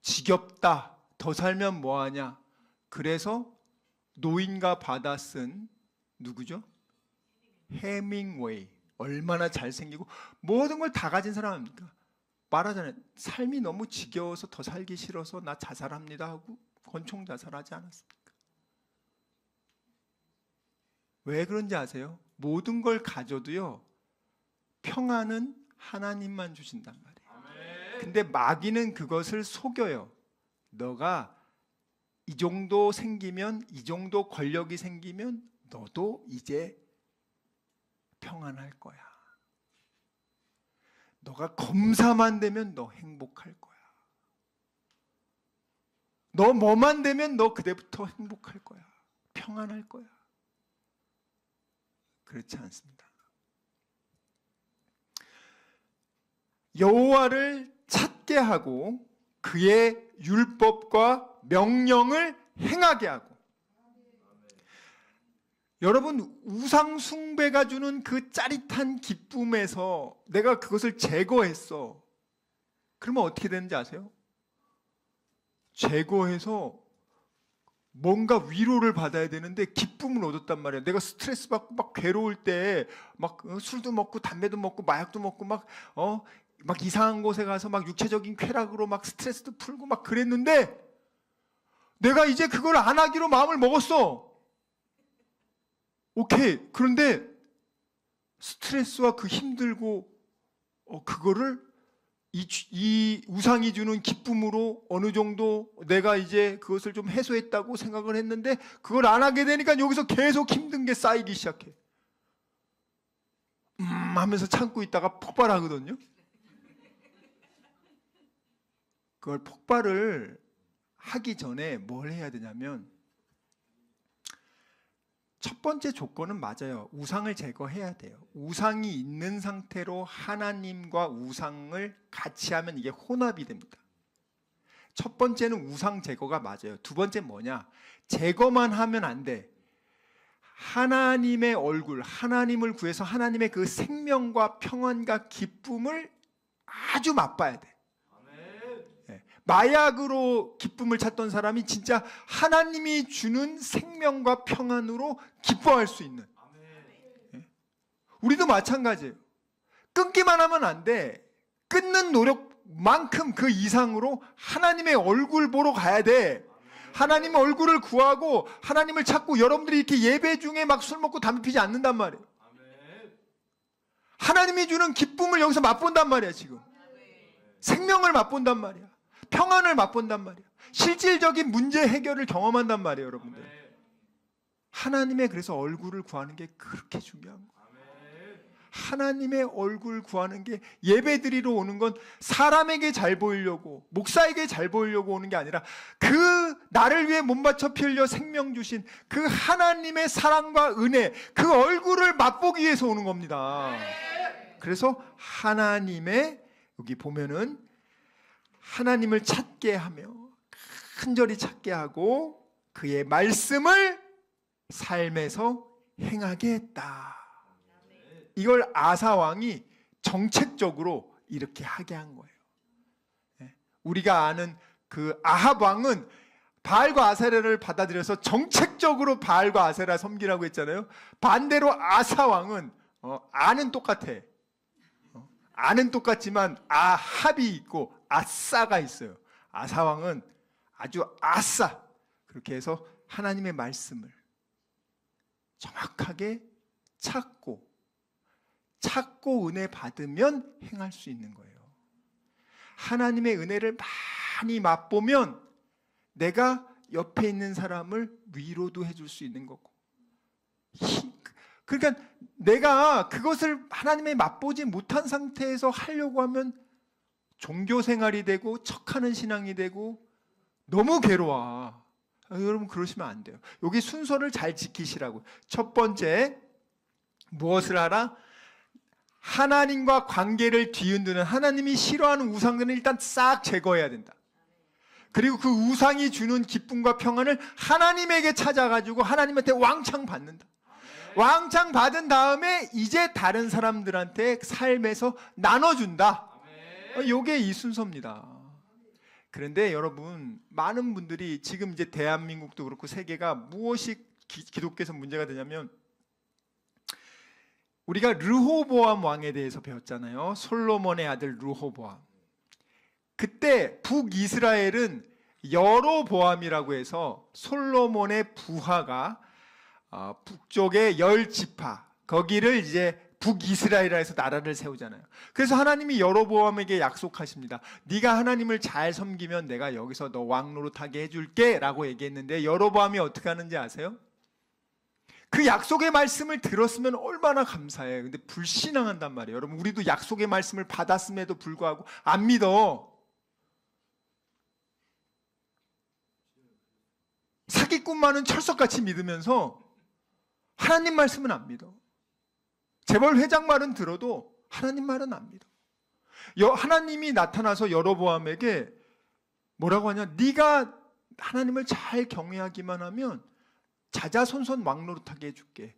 Speaker 3: 지겹다. 더 살면 뭐하냐? 그래서 노인과 바다 쓴 누구죠? 해밍웨이. 얼마나 잘생기고 모든 걸 다 가진 사람 아닙니까? 말하잖아요. 삶이 너무 지겨워서 더 살기 싫어서 나 자살합니다 하고 권총 자살하지 않았습니까? 왜 그런지 아세요? 모든 걸 가져도요, 평안은 하나님만 주신단 말이에요. 근데 마귀는 그것을 속여요. 너가 이 정도 생기면, 이 정도 권력이 생기면 너도 이제 평안할 거야. 너가 검사만 되면 너 행복할 거야. 너 뭐만 되면 너 그때부터 행복할 거야. 평안할 거야. 그렇지 않습니다. 여호와를 찾게 하고 그의 율법과 명령을 행하게 하고. 여러분, 우상 숭배가 주는 그 짜릿한 기쁨에서 내가 그것을 제거했어. 그러면 어떻게 되는지 아세요? 제거해서 뭔가 위로를 받아야 되는데 기쁨을 얻었단 말이야. 내가 스트레스 받고 막 괴로울 때 막 술도 먹고 담배도 먹고 마약도 먹고 막 이상한 곳에 가서 막 육체적인 쾌락으로 막 스트레스도 풀고 막 그랬는데 내가 이제 그걸 안 하기로 마음을 먹었어. 오케이. 그런데 스트레스와 그 힘들고 그거를 이 우상이 주는 기쁨으로 어느 정도 내가 이제 그것을 좀 해소했다고 생각을 했는데 그걸 안 하게 되니까 여기서 계속 힘든 게 쌓이기 시작해. 하면서 참고 있다가 폭발하거든요. 그걸 폭발을 하기 전에 뭘 해야 되냐면, 첫 번째 조건은 맞아요. 우상을 제거해야 돼요. 우상이 있는 상태로 하나님과 우상을 같이 하면 이게 혼합이 됩니다. 첫 번째는 우상 제거가 맞아요. 두 번째 뭐냐? 제거만 하면 안 돼. 하나님의 얼굴, 하나님을 구해서 하나님의 그 생명과 평안과 기쁨을 아주 맛봐야 돼. 마약으로 기쁨을 찾던 사람이 진짜 하나님이 주는 생명과 평안으로 기뻐할 수 있는. 우리도 마찬가지예요. 끊기만 하면 안 돼. 끊는 노력만큼 그 이상으로 하나님의 얼굴 보러 가야 돼. 하나님의 얼굴을 구하고 하나님을 찾고. 여러분들이 이렇게 예배 중에 막 술 먹고 담배 피지 않는단 말이에요. 하나님이 주는 기쁨을 여기서 맛본단 말이야. 지금 생명을 맛본단 말이야. 평안을 맛본단 말이야. 실질적인 문제 해결을 경험한단 말이에요, 여러분들. 하나님의 그래서 얼굴을 구하는 게 그렇게 중요한 거예요. 하나님의 얼굴 구하는 게, 예배드리러 오는 건 사람에게 잘 보이려고, 목사에게 잘 보이려고 오는 게 아니라 그 나를 위해 몸바쳐 피 흘려 생명 주신 그 하나님의 사랑과 은혜, 그 얼굴을 맛보기 위해서 오는 겁니다. 그래서 하나님의, 여기 보면은 하나님을 찾게 하며 간절히 찾게 하고 그의 말씀을 삶에서 행하게 했다. 이걸 아사 왕이 정책적으로 이렇게 하게 한 거예요. 우리가 아는 그 아합 왕은 바알과 아세라를 받아들여서 정책적으로 바알과 아세라 섬기라고 했잖아요. 반대로 아사 왕은 아는 똑같아. 아는 똑같지만 아합이 있고 아싸가 있어요. 아사 왕은 아주 아싸, 그렇게 해서 하나님의 말씀을 정확하게 찾고 은혜 받으면 행할 수 있는 거예요. 하나님의 은혜를 많이 맛보면 내가 옆에 있는 사람을 위로도 해줄 수 있는 거고, 그러니까 내가 그것을 하나님의 맛보지 못한 상태에서 하려고 하면 종교 생활이 되고 척하는 신앙이 되고 너무 괴로워. 여러분 그러시면 안 돼요. 여기 순서를 잘 지키시라고. 첫 번째, 무엇을 하라? 하나님과 관계를 뒤흔드는, 하나님이 싫어하는 우상들은 일단 싹 제거해야 된다. 그리고 그 우상이 주는 기쁨과 평안을 하나님에게 찾아가지고 하나님한테 왕창 받는다. 왕창 받은 다음에 이제 다른 사람들한테 삶에서 나눠준다. 이게 이 순서입니다. 그런데 여러분, 많은 분들이 지금 이제 대한민국도 그렇고 세계가 무엇이 기독교에서 문제가 되냐면, 우리가 르호보암 왕에 대해서 배웠잖아요. 솔로몬의 아들 르호보암. 그때 북이스라엘은 여로보암이라고 해서 솔로몬의 부하가 북쪽의 10지파, 거기를 이제 북이스라엘이라 해서 나라를 세우잖아요. 그래서 하나님이 여로보암에게 약속하십니다. 네가 하나님을 잘 섬기면 내가 여기서 너 왕노릇하게 해줄게 라고 얘기했는데, 여로보암이 어떻게 하는지 아세요? 그 약속의 말씀을 들었으면 얼마나 감사해요. 근데 불신앙한단 말이에요. 여러분, 우리도 약속의 말씀을 받았음에도 불구하고 안 믿어. 사기꾼만은 철석같이 믿으면서 하나님 말씀은 안 믿어. 재벌 회장 말은 들어도 하나님 말은 안 믿어. 하나님이 나타나서 여로보암에게 뭐라고 하냐? 네가 하나님을 잘 경외하기만 하면 자자손손 왕노릇하게 해줄게.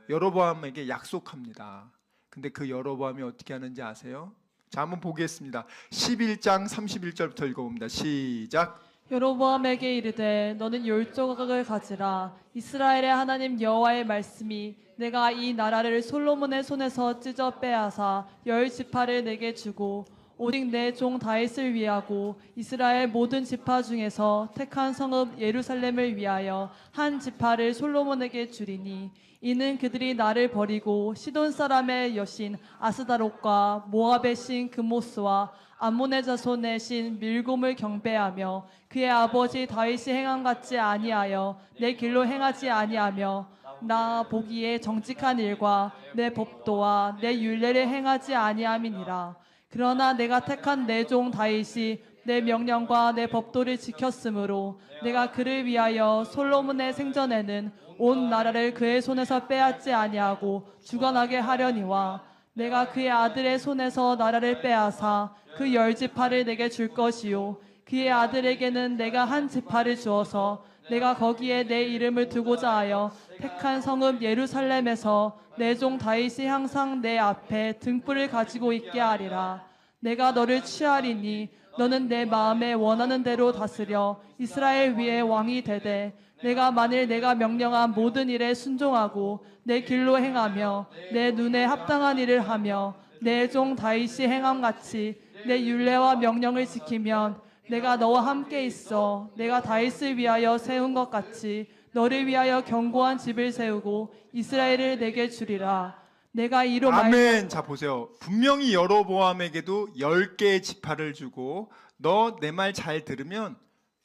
Speaker 3: 여로보암에게 약속합니다. 근데 그 여로보암이 어떻게 하는지 아세요? 자, 한번 보겠습니다. 11장 31절부터 읽어봅니다. 시작.
Speaker 2: 여로보암에게 이르되 너는 10조각을 가지라. 이스라엘의 하나님 여호와의 말씀이 내가 이 나라를 솔로몬의 손에서 찢어 빼앗아 10지파를 내게 주고 오직 내 종 다윗을 위하고 이스라엘 모든 지파 중에서 택한 성읍 예루살렘을 위하여 한 지파를 솔로몬에게 주리니, 이는 그들이 나를 버리고 시돈 사람의 여신 아스다롯과 모압의 신 그모스와 암몬의 자손의 신 밀곰을 경배하며 그의 아버지 다윗이 행한 같지 아니하여 내 길로 행하지 아니하며 나 보기에 정직한 일과 내 법도와 내 율례를 행하지 아니함이니라. 그러나 내가 택한 내 종 다윗이 내 명령과 내 법도를 지켰으므로 내가 그를 위하여 솔로몬의 생전에는 온 나라를 그의 손에서 빼앗지 아니하고 주관하게 하려니와, 내가 그의 아들의 손에서 나라를 빼앗아 그 10지파를 내게 줄 것이요 그의 아들에게는 내가 한 지파를 주어서 내가 거기에 내 이름을 두고자 하여 택한 성읍 예루살렘에서 내 종 다윗이 항상 내 앞에 등불을 가지고 있게 하리라. 내가 너를 취하리니 너는 내 마음에 원하는 대로 다스려 이스라엘 위에 왕이 되되, 내가 만일 내가 명령한 모든 일에 순종하고 내 길로 행하며 내 눈에 합당한 일을 하며 내 종 다윗이 행함같이 내 율례와 명령을 지키면 내가 너와 함께 있어 내가 다윗을 위하여 세운 것 같이 너를 위하여 견고한 집을 세우고 이스라엘을 내게 주리라. 내가 이로
Speaker 3: 아멘. 자, 보세요. 분명히 여로보암에게도 10개의 지파를 주고 너 내 말 잘 들으면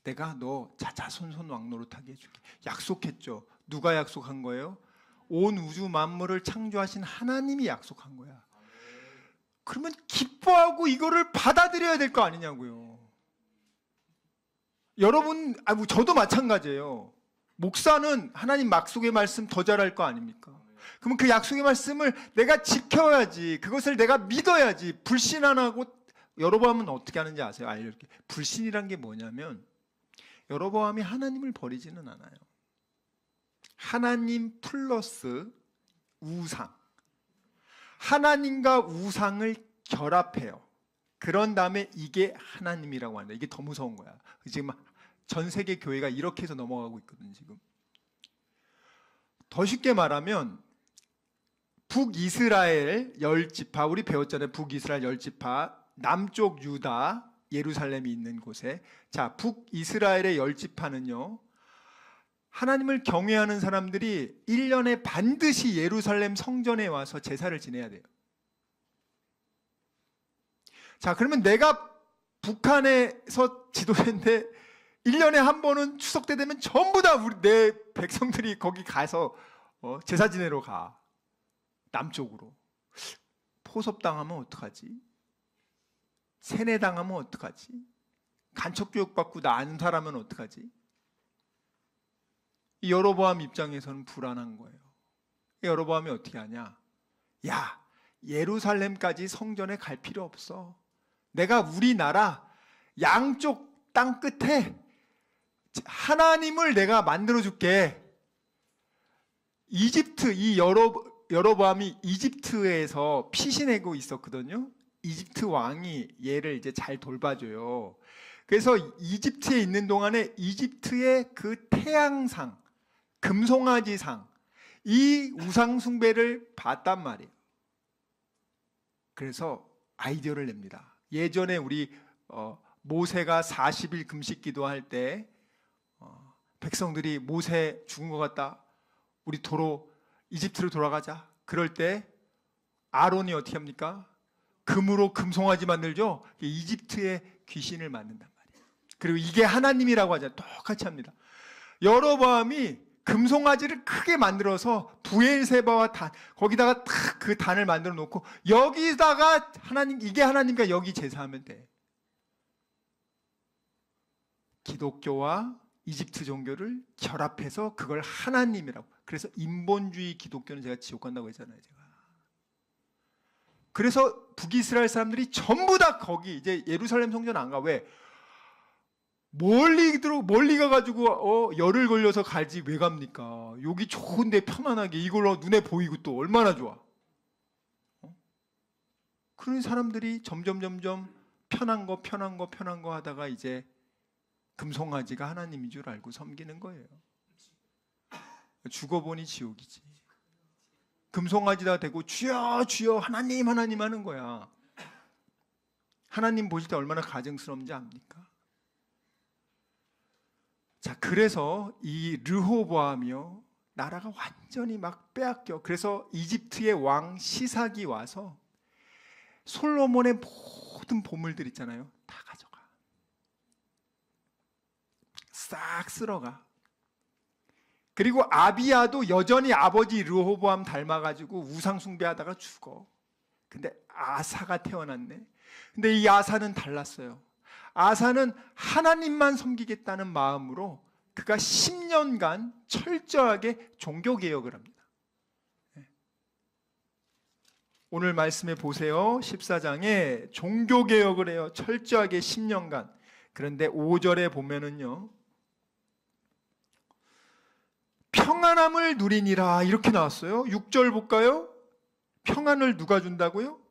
Speaker 3: 내가 너 자자손손 왕노릇하게 해줄게. 약속했죠. 누가 약속한 거예요? 온 우주 만물을 창조하신 하나님이 약속한 거야. 그러면 기뻐하고 이거를 받아들여야 될 거 아니냐고요. 여러분, 저도 마찬가지예요. 목사는 하나님 약속의 말씀 더 잘할 거 아닙니까? 그러면 그 약속의 말씀을 내가 지켜야지. 그것을 내가 믿어야지. 불신 안 하고. 여로보암은 어떻게 하는지 아세요? 알려줄게. 불신이란 게 뭐냐면, 여로보암이 하나님을 버리지는 않아요. 하나님 플러스 우상, 하나님과 우상을 결합해요. 그런 다음에 이게 하나님이라고 한다. 이게 더 무서운 거야. 지금 전 세계 교회가 이렇게 해서 넘어가고 있거든. 지금 더 쉽게 말하면 북이스라엘 10지파, 우리 배웠잖아요. 북이스라엘 10지파, 남쪽 유다 예루살렘이 있는 곳에, 자, 북이스라엘의 10지파는요 하나님을 경외하는 사람들이 1년에 반드시 예루살렘 성전에 와서 제사를 지내야 돼요. 자, 그러면 내가 북한에서 지도자인데 1년에 한 번은 추석 때 되면 전부 다 내 백성들이 거기 가서 제사 지내러 가. 남쪽으로. 포섭당하면 어떡하지? 세뇌당하면 어떡하지? 간첩교육받고 난 사람은 어떡하지? 이 여로보암 입장에서는 불안한 거예요. 여로보암이 어떻게 하냐? 야, 예루살렘까지 성전에 갈 필요 없어. 내가 우리나라 양쪽 땅 끝에 하나님을 내가 만들어 줄게. 이집트, 이 여로보암이 이집트에서 피신하고 있었거든요. 이집트 왕이 얘를 이제 잘 돌봐줘요. 그래서 이집트에 있는 동안에 이집트의 그 태양상, 금송아지상, 이 우상 숭배를 봤단 말이에요. 그래서 아이디어를 냅니다. 예전에 우리 모세가 40일 금식 기도할 때 백성들이 모세 죽은 것 같다. 우리 도로 이집트로 돌아가자. 그럴 때 아론이 어떻게 합니까? 금으로 금송아지 만들죠. 이집트의 귀신을 만든단 말이에요. 그리고 이게 하나님이라고 하잖아요. 똑같이 합니다. 여로보암이 금송아지를 크게 만들어서 부엘세바와 단, 거기다가 탁 그 단을 만들어 놓고 여기다가 하나님, 이게 하나님과 여기 제사하면 돼. 기독교와 이집트 종교를 결합해서 그걸 하나님이라고. 그래서 인본주의 기독교는 제가 지옥 간다고 했잖아요. 제가. 그래서 북이스라엘 사람들이 전부 다 거기 이제 예루살렘 성전 안 가. 왜? 멀리 가가지고 열을 걸려서 가지 왜 갑니까? 여기 좋은데 편안하게 이걸로 눈에 보이고 또 얼마나 좋아. 그런 사람들이 점점 편한 거 하다가 이제 금송아지가 하나님인 줄 알고 섬기는 거예요. 죽어보니 지옥이지. 금송아지다 대고 주여 주여 하나님 하나님 하는 거야. 하나님 보실 때 얼마나 가증스러운지 압니까? 자, 그래서 이 르호보암이요, 나라가 완전히 막 빼앗겨. 그래서 이집트의 왕 시삭이 와서 솔로몬의 모든 보물들 있잖아요, 다 가져가. 싹 쓸어가. 그리고 아비야도 여전히 아버지 르호보암 닮아가지고 우상 숭배하다가 죽어. 근데 아사가 태어났네. 근데 이 아사는 달랐어요. 아사는 하나님만 섬기겠다는 마음으로 그가 10년간 철저하게 종교개혁을 합니다. 오늘 말씀에 보세요. 14장에 종교개혁을 해요. 철저하게 10년간. 그런데 5절에 보면은요, 평안함을 누리니라 이렇게 나왔어요. 6절 볼까요? 평안을 누가 준다고요?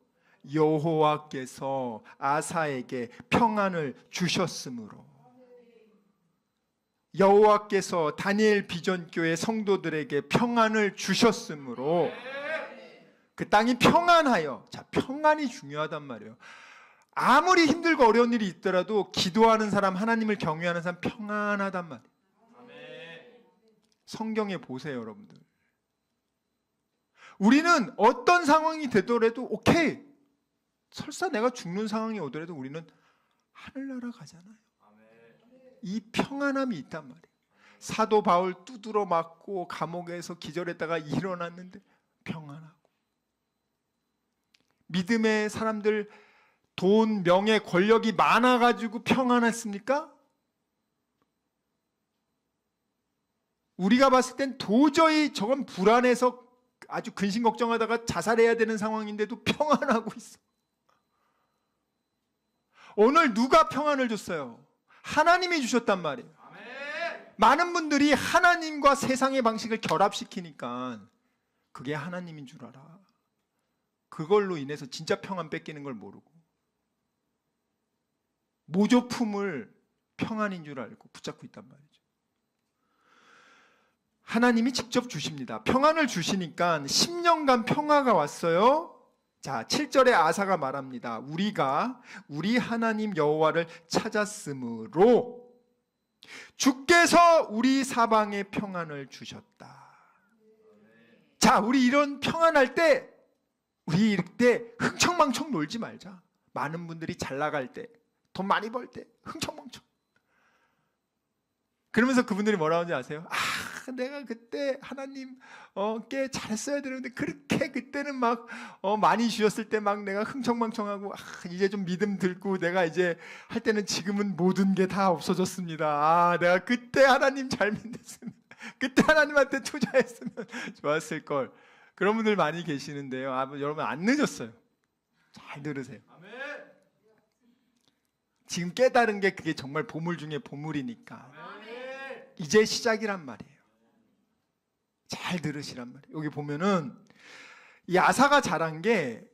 Speaker 3: 여호와께서 아사에게 평안을 주셨으므로. 여호와께서 다니엘 비전교회 성도들에게 평안을 주셨으므로 그 땅이 평안하여. 자, 평안이 중요하단 말이에요. 아무리 힘들고 어려운 일이 있더라도 기도하는 사람, 하나님을 경외하는 사람 평안하단 말이에요. 성경에 보세요, 여러분들. 우리는 어떤 상황이 되더라도 오케이, 설사 내가 죽는 상황이 오더라도 우리는 하늘나라 가잖아요. 이 평안함이 있단 말이에요. 사도 바울 두드러 맞고 감옥에서 기절했다가 일어났는데 평안하고. 믿음의 사람들 돈, 명예, 권력이 많아가지고 평안했습니까? 우리가 봤을 땐 도저히 저건 불안해서 아주 근심 걱정하다가 자살해야 되는 상황인데도 평안하고 있어. 오늘 누가 평안을 줬어요? 하나님이 주셨단 말이에요. 많은 분들이 하나님과 세상의 방식을 결합시키니까 그게 하나님인 줄 알아. 그걸로 인해서 진짜 평안 뺏기는 걸 모르고 모조품을 평안인 줄 알고 붙잡고 있단 말이죠. 하나님이 직접 주십니다. 평안을 주시니까 10년간 평화가 왔어요. 자, 7절에 아사가 말합니다. 우리가 우리 하나님 여호와를 찾았으므로. 주께서 우리 사방에 평안을 주셨다. 자, 우리 이런 평안할 때 우리 이때 흥청망청 놀지 말자. 많은 분들이 잘 나갈 때, 돈 많이 벌 때 흥청망청. 그러면서 그분들이 뭐라고 하는지 아세요? 아, 내가 그때 하나님께 잘했어야 되는데 그렇게 그때는 막 많이 주셨을 때 막 내가 흥청망청하고 이제 좀 믿음 들고 내가 이제 할 때는 지금은 모든 게 다 없어졌습니다. 아, 내가 그때 하나님 잘 믿었으면, 그때 하나님한테 투자했으면 좋았을 걸. 그런 분들 많이 계시는데요. 여러분 안 늦었어요. 잘 들으세요. 지금 깨달은 게 그게 정말 보물 중에 보물이니까 이제 시작이란 말이에요. 잘 들으시란 말이에요. 여기 보면은 이 아사가 잘한 게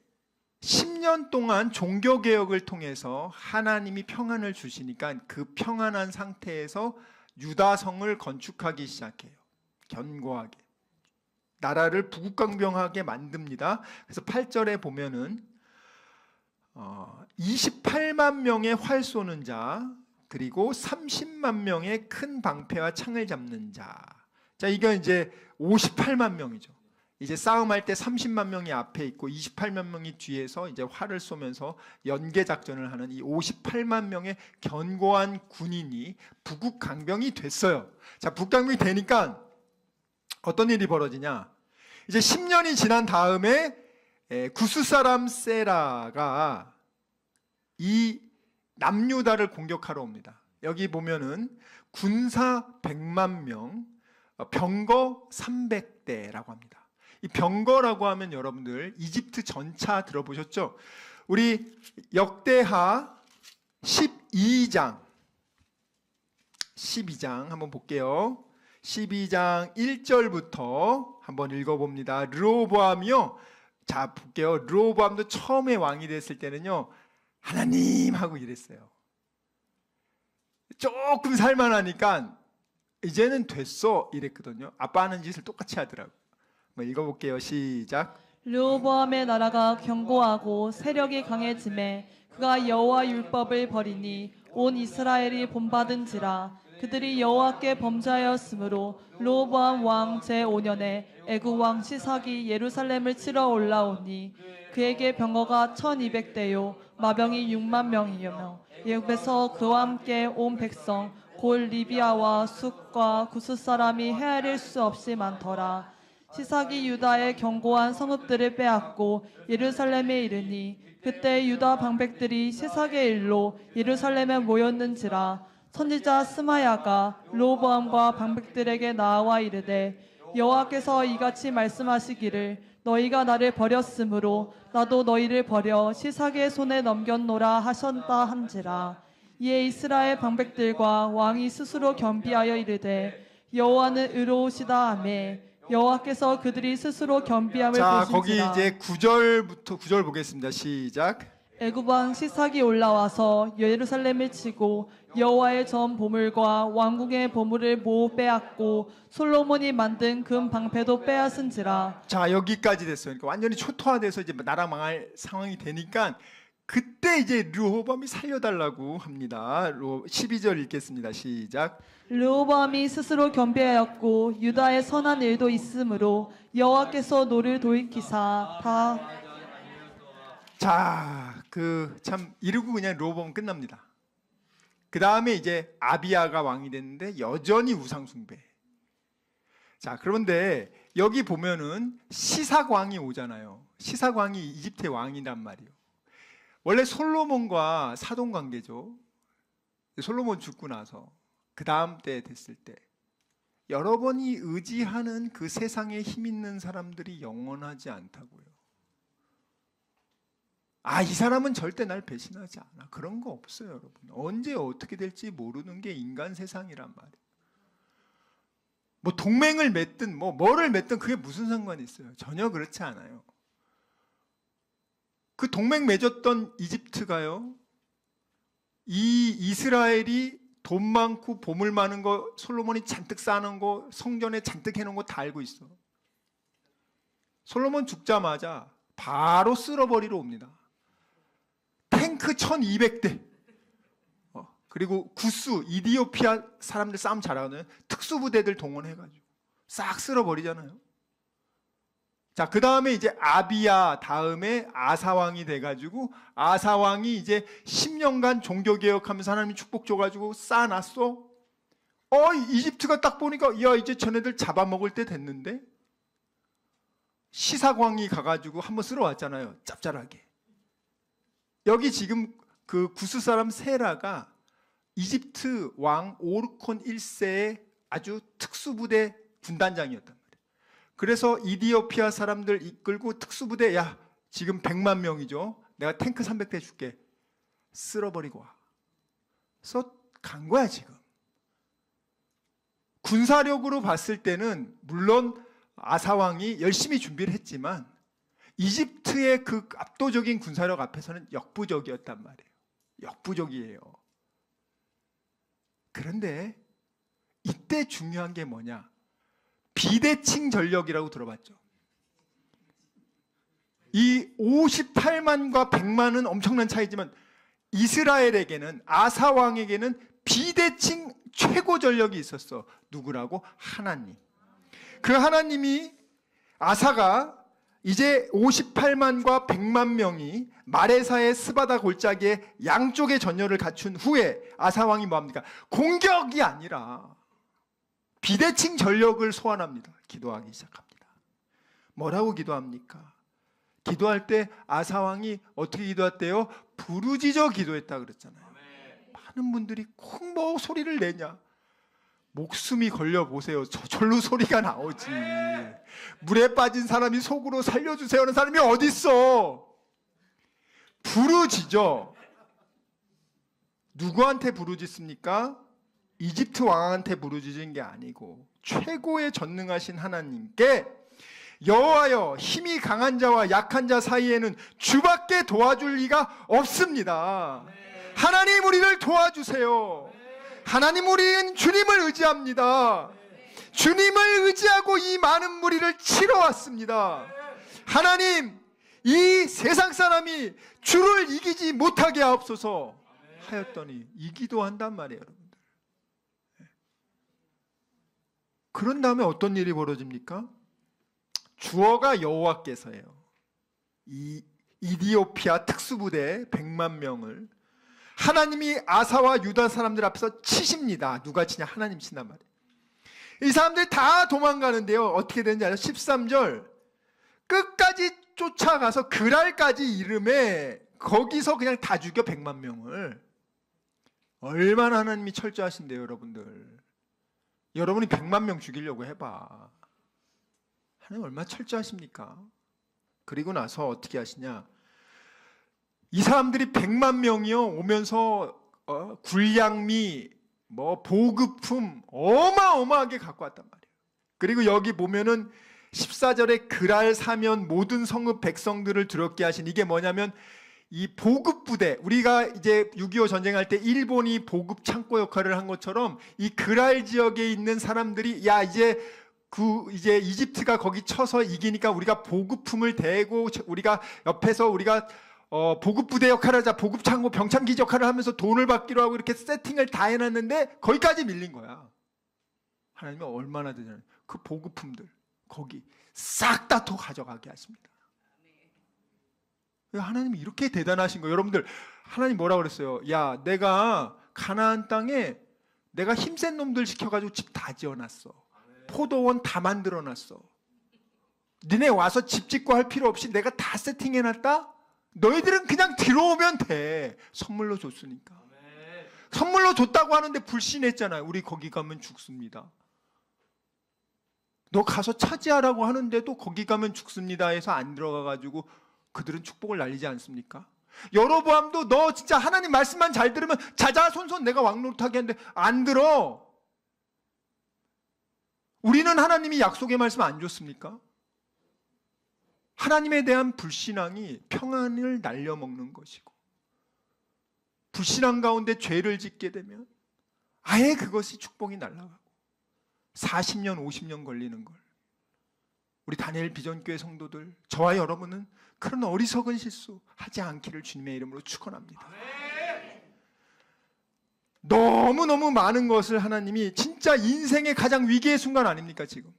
Speaker 3: 10년 동안 종교개혁을 통해서 하나님이 평안을 주시니까 그 평안한 상태에서 유다성을 건축하기 시작해요. 견고하게 나라를 부국강병하게 만듭니다. 그래서 8절에 보면은 28만 명의 활 쏘는 자, 그리고 30만 명의 큰 방패와 창을 잡는 자. 자, 이건 이제 58만 명이죠. 이제 싸움할 때 30만 명이 앞에 있고 28만 명이 뒤에서 이제 활을 쏘면서 연계 작전을 하는 이 58만 명의 견고한 군인이 부국강병이 됐어요. 자, 북강병이 되니까 어떤 일이 벌어지냐? 이제 10년이 지난 다음에 구스 사람 세라가 이 남유다를 공격하러 옵니다. 여기 보면은 군사 100만 명, 병거 300대라고 합니다. 이 병거라고 하면 여러분들 이집트 전차 들어보셨죠? 우리 역대하 12장 한번 볼게요. 12장 1절부터 한번 읽어봅니다. 르호보암이요. 자, 볼게요. 르호보암도 처음에 왕이 됐을 때는요, 하나님 하고 이랬어요. 조금 살만하니까 이제는 됐어 이랬거든요. 아빠 하는 짓을 똑같이 하더라고. 한번 읽어볼게요. 시작.
Speaker 2: 르호보암의 나라가 견고하고 세력이 강해짐에 그가 여호와 율법을 버리니 온 이스라엘이 본받은지라. 그들이 여호와께 범죄하였으므로 르호보암 왕 제5년에 애굽 왕 시삭이 예루살렘을 치러 올라오니 그에게 병거가 1200대요 마병이 6만 명이며 애굽에서 그와 함께 온 백성 골 리비아와 숫과 구스 사람이 헤아릴 수 없이 많더라. 시삭이 유다의 견고한 성읍들을 빼앗고 예루살렘에 이르니 그때 유다 방백들이 시삭의 일로 예루살렘에 모였는지라. 선지자 스마야가 르호보암과 방백들에게 나와 이르되 여호와께서 이같이 말씀하시기를 너희가 나를 버렸으므로 나도 너희를 버려 시삭의 손에 넘겼노라 하셨다 한지라. 이에 이스라엘 방백들과 왕이 스스로 겸비하여 이르되 여호와는 의로우시다 하매 여호와께서 그들이 스스로 겸비함을
Speaker 3: 자,
Speaker 2: 보신지라.
Speaker 3: 거기 이제 9절 보겠습니다. 시작.
Speaker 2: 애굽 왕 시삭이 올라와서 예루살렘을 치고 여호와의 전 보물과 왕궁의 보물을 모두 빼앗고 솔로몬이 만든 금 방패도 빼앗은지라.
Speaker 3: 자, 여기까지 됐어요. 그러니까 완전히 초토화돼서 이제 나라 망할 상황이 되니까 그때 이제 르호보암이 살려달라고 합니다. 12절 읽겠습니다. 시작.
Speaker 2: 르호보암이 스스로 겸비하였고 유다의 선한 일도 있으므로 여호와께서 노를 돌이키사 다.
Speaker 3: 자, 참 이르고 그냥 르호보암 끝납니다. 그 다음에 이제 아비야가 왕이 됐는데 여전히 우상 숭배. 자, 그런데 여기 보면은 시삭 왕이 오잖아요. 시삭 왕이 이집트의 왕이란 말이에요. 원래 솔로몬과 사돈 관계죠. 솔로몬 죽고 나서 그 다음 때 됐을 때 여러분이 의지하는 그 세상에 힘 있는 사람들이 영원하지 않다고요. 아, 이 사람은 절대 날 배신하지 않아. 그런 거 없어요, 여러분. 언제 어떻게 될지 모르는 게 인간 세상이란 말이에요. 뭐 동맹을 맺든 뭐를 맺든 그게 무슨 상관이 있어요. 전혀 그렇지 않아요. 그 동맹 맺었던 이집트가요, 이 이스라엘이 돈 많고 보물 많은 거, 솔로몬이 잔뜩 쌓아놓은 거, 성전에 잔뜩 해놓은 거 다 알고 있어. 솔로몬 죽자마자 바로 쓸어버리러 옵니다. 탱크 1200대. 그리고 구스, 이디오피아 사람들 싸움 잘하는 특수부대들 동원해가지고 싹 쓸어버리잖아요. 자, 그 다음에 이제 아비야 다음에 아사왕이 돼가지고 아사왕이 이제 10년간 종교개혁하면서 하나님이 축복 줘가지고 쌓아놨어. 이집트가 딱 보니까 야 이제 쟤네들 잡아먹을 때 됐는데, 시사광이 가가지고 한번 쓸어왔잖아요. 짭짤하게. 여기 지금 그 구스 사람 세라가 이집트 왕 오르콘 1세의 아주 특수부대 군단장이었단 말이에요. 그래서 이디오피아 사람들 이끌고 특수부대, 야 지금 100만 명이죠. 내가 탱크 300대 줄게. 쓸어버리고 와. 그래서 간 거야 지금. 군사력으로 봤을 때는 물론 아사왕이 열심히 준비를 했지만 이집트의 그 압도적인 군사력 앞에서는 역부족이었단 말이에요. 역부족이에요. 그런데 이때 중요한 게 뭐냐? 비대칭 전력이라고 들어봤죠? 이 58만과 100만은 엄청난 차이지만 이스라엘에게는, 아사왕에게는 비대칭 최고 전력이 있었어. 누구라고? 하나님. 그 하나님이, 아사가 이제 58만과 100만 명이 마레사의 스바다 골짜기에 양쪽의 전열을 갖춘 후에 아사왕이 뭐합니까? 공격이 아니라 비대칭 전력을 소환합니다. 기도하기 시작합니다. 뭐라고 기도합니까? 기도할 때 아사왕이 어떻게 기도했대요? 부르짖어 기도했다 그랬잖아요. 많은 분들이 콩 뭐 소리를 내냐? 목숨이 걸려 보세요. 저절로 소리가 나오지. 물에 빠진 사람이 속으로 살려주세요 하는 사람이 어디 있어? 부르짖어. 누구한테 부르짖습니까? 이집트 왕한테 부르짖은 게 아니고 최고의 전능하신 하나님께, 여호와여 힘이 강한 자와 약한 자 사이에는 주밖에 도와줄 리가 없습니다. 하나님 우리를 도와주세요. 하나님 우리는 주님을 의지합니다. 주님을 의지하고 이 많은 무리를 치러 왔습니다. 하나님 이 세상 사람이 주를 이기지 못하게 하옵소서 하였더니 이기도 한단 말이에요, 여러분들. 그런 다음에 어떤 일이 벌어집니까? 주어가 여호와께서예요. 이 이디오피아 특수부대 100만 명을 하나님이 아사와 유다 사람들 앞에서 치십니다. 누가 치냐? 하나님 친단 말이에요. 이 사람들이 다 도망가는데요. 어떻게 되는지 알아요? 13절 끝까지 쫓아가서 그랄까지 이름에 거기서 그냥 다 죽여 100만 명을. 얼마나 하나님이 철저하신데요, 여러분들. 여러분이 100만 명 죽이려고 해봐. 하나님 얼마나 철저하십니까? 그리고 나서 어떻게 하시냐? 이 사람들이 100만 명이요 오면서 군량미, 뭐 보급품 어마어마하게 갖고 왔단 말이에요. 그리고 여기 보면은 14절에 그랄 사면 모든 성읍 백성들을 두렵게 하신, 이게 뭐냐면 이 보급부대, 우리가 이제 6.25 전쟁할 때 일본이 보급 창고 역할을 한 것처럼 이 그랄 지역에 있는 사람들이 야 이제 이집트가 거기 쳐서 이기니까 우리가 보급품을 대고 우리가 옆에서 우리가 보급부대 역할을 하자, 보급창고 병창기지 역할을 하면서 돈을 받기로 하고 이렇게 세팅을 다 해놨는데 거기까지 밀린 거야. 하나님이 얼마나 되잖아요. 그 보급품들 거기 싹 다 더 가져가게 하십니다. 하나님이 이렇게 대단하신 거예요. 여러분들 하나님 뭐라 그랬어요? 야 내가 가나안 땅에 내가 힘센 놈들 시켜가지고 집 다 지어놨어. 포도원 다 만들어놨어. 니네 와서 집 짓고 할 필요 없이 내가 다 세팅해놨다? 너희들은 그냥 들어오면 돼. 선물로 줬으니까. 선물로 줬다고 하는데 불신했잖아요. 우리 거기 가면 죽습니다. 너 가서 차지하라고 하는데도 거기 가면 죽습니다 해서 안 들어가가지고 그들은 축복을 날리지 않습니까? 여로보암도 너 진짜 하나님 말씀만 잘 들으면 자자손손 내가 왕노릇하게 하는데 안 들어. 우리는 하나님이 약속의 말씀 안 줬습니까? 하나님에 대한 불신앙이 평안을 날려먹는 것이고, 불신앙 가운데 죄를 짓게 되면 아예 그것이 축복이 날아가고 40년 50년 걸리는 걸, 우리 다니엘 비전교회 성도들, 저와 여러분은 그런 어리석은 실수 하지 않기를 주님의 이름으로 축원합니다. 너무너무 많은 것을 하나님이 진짜 인생의 가장 위기의 순간 아닙니까 지금?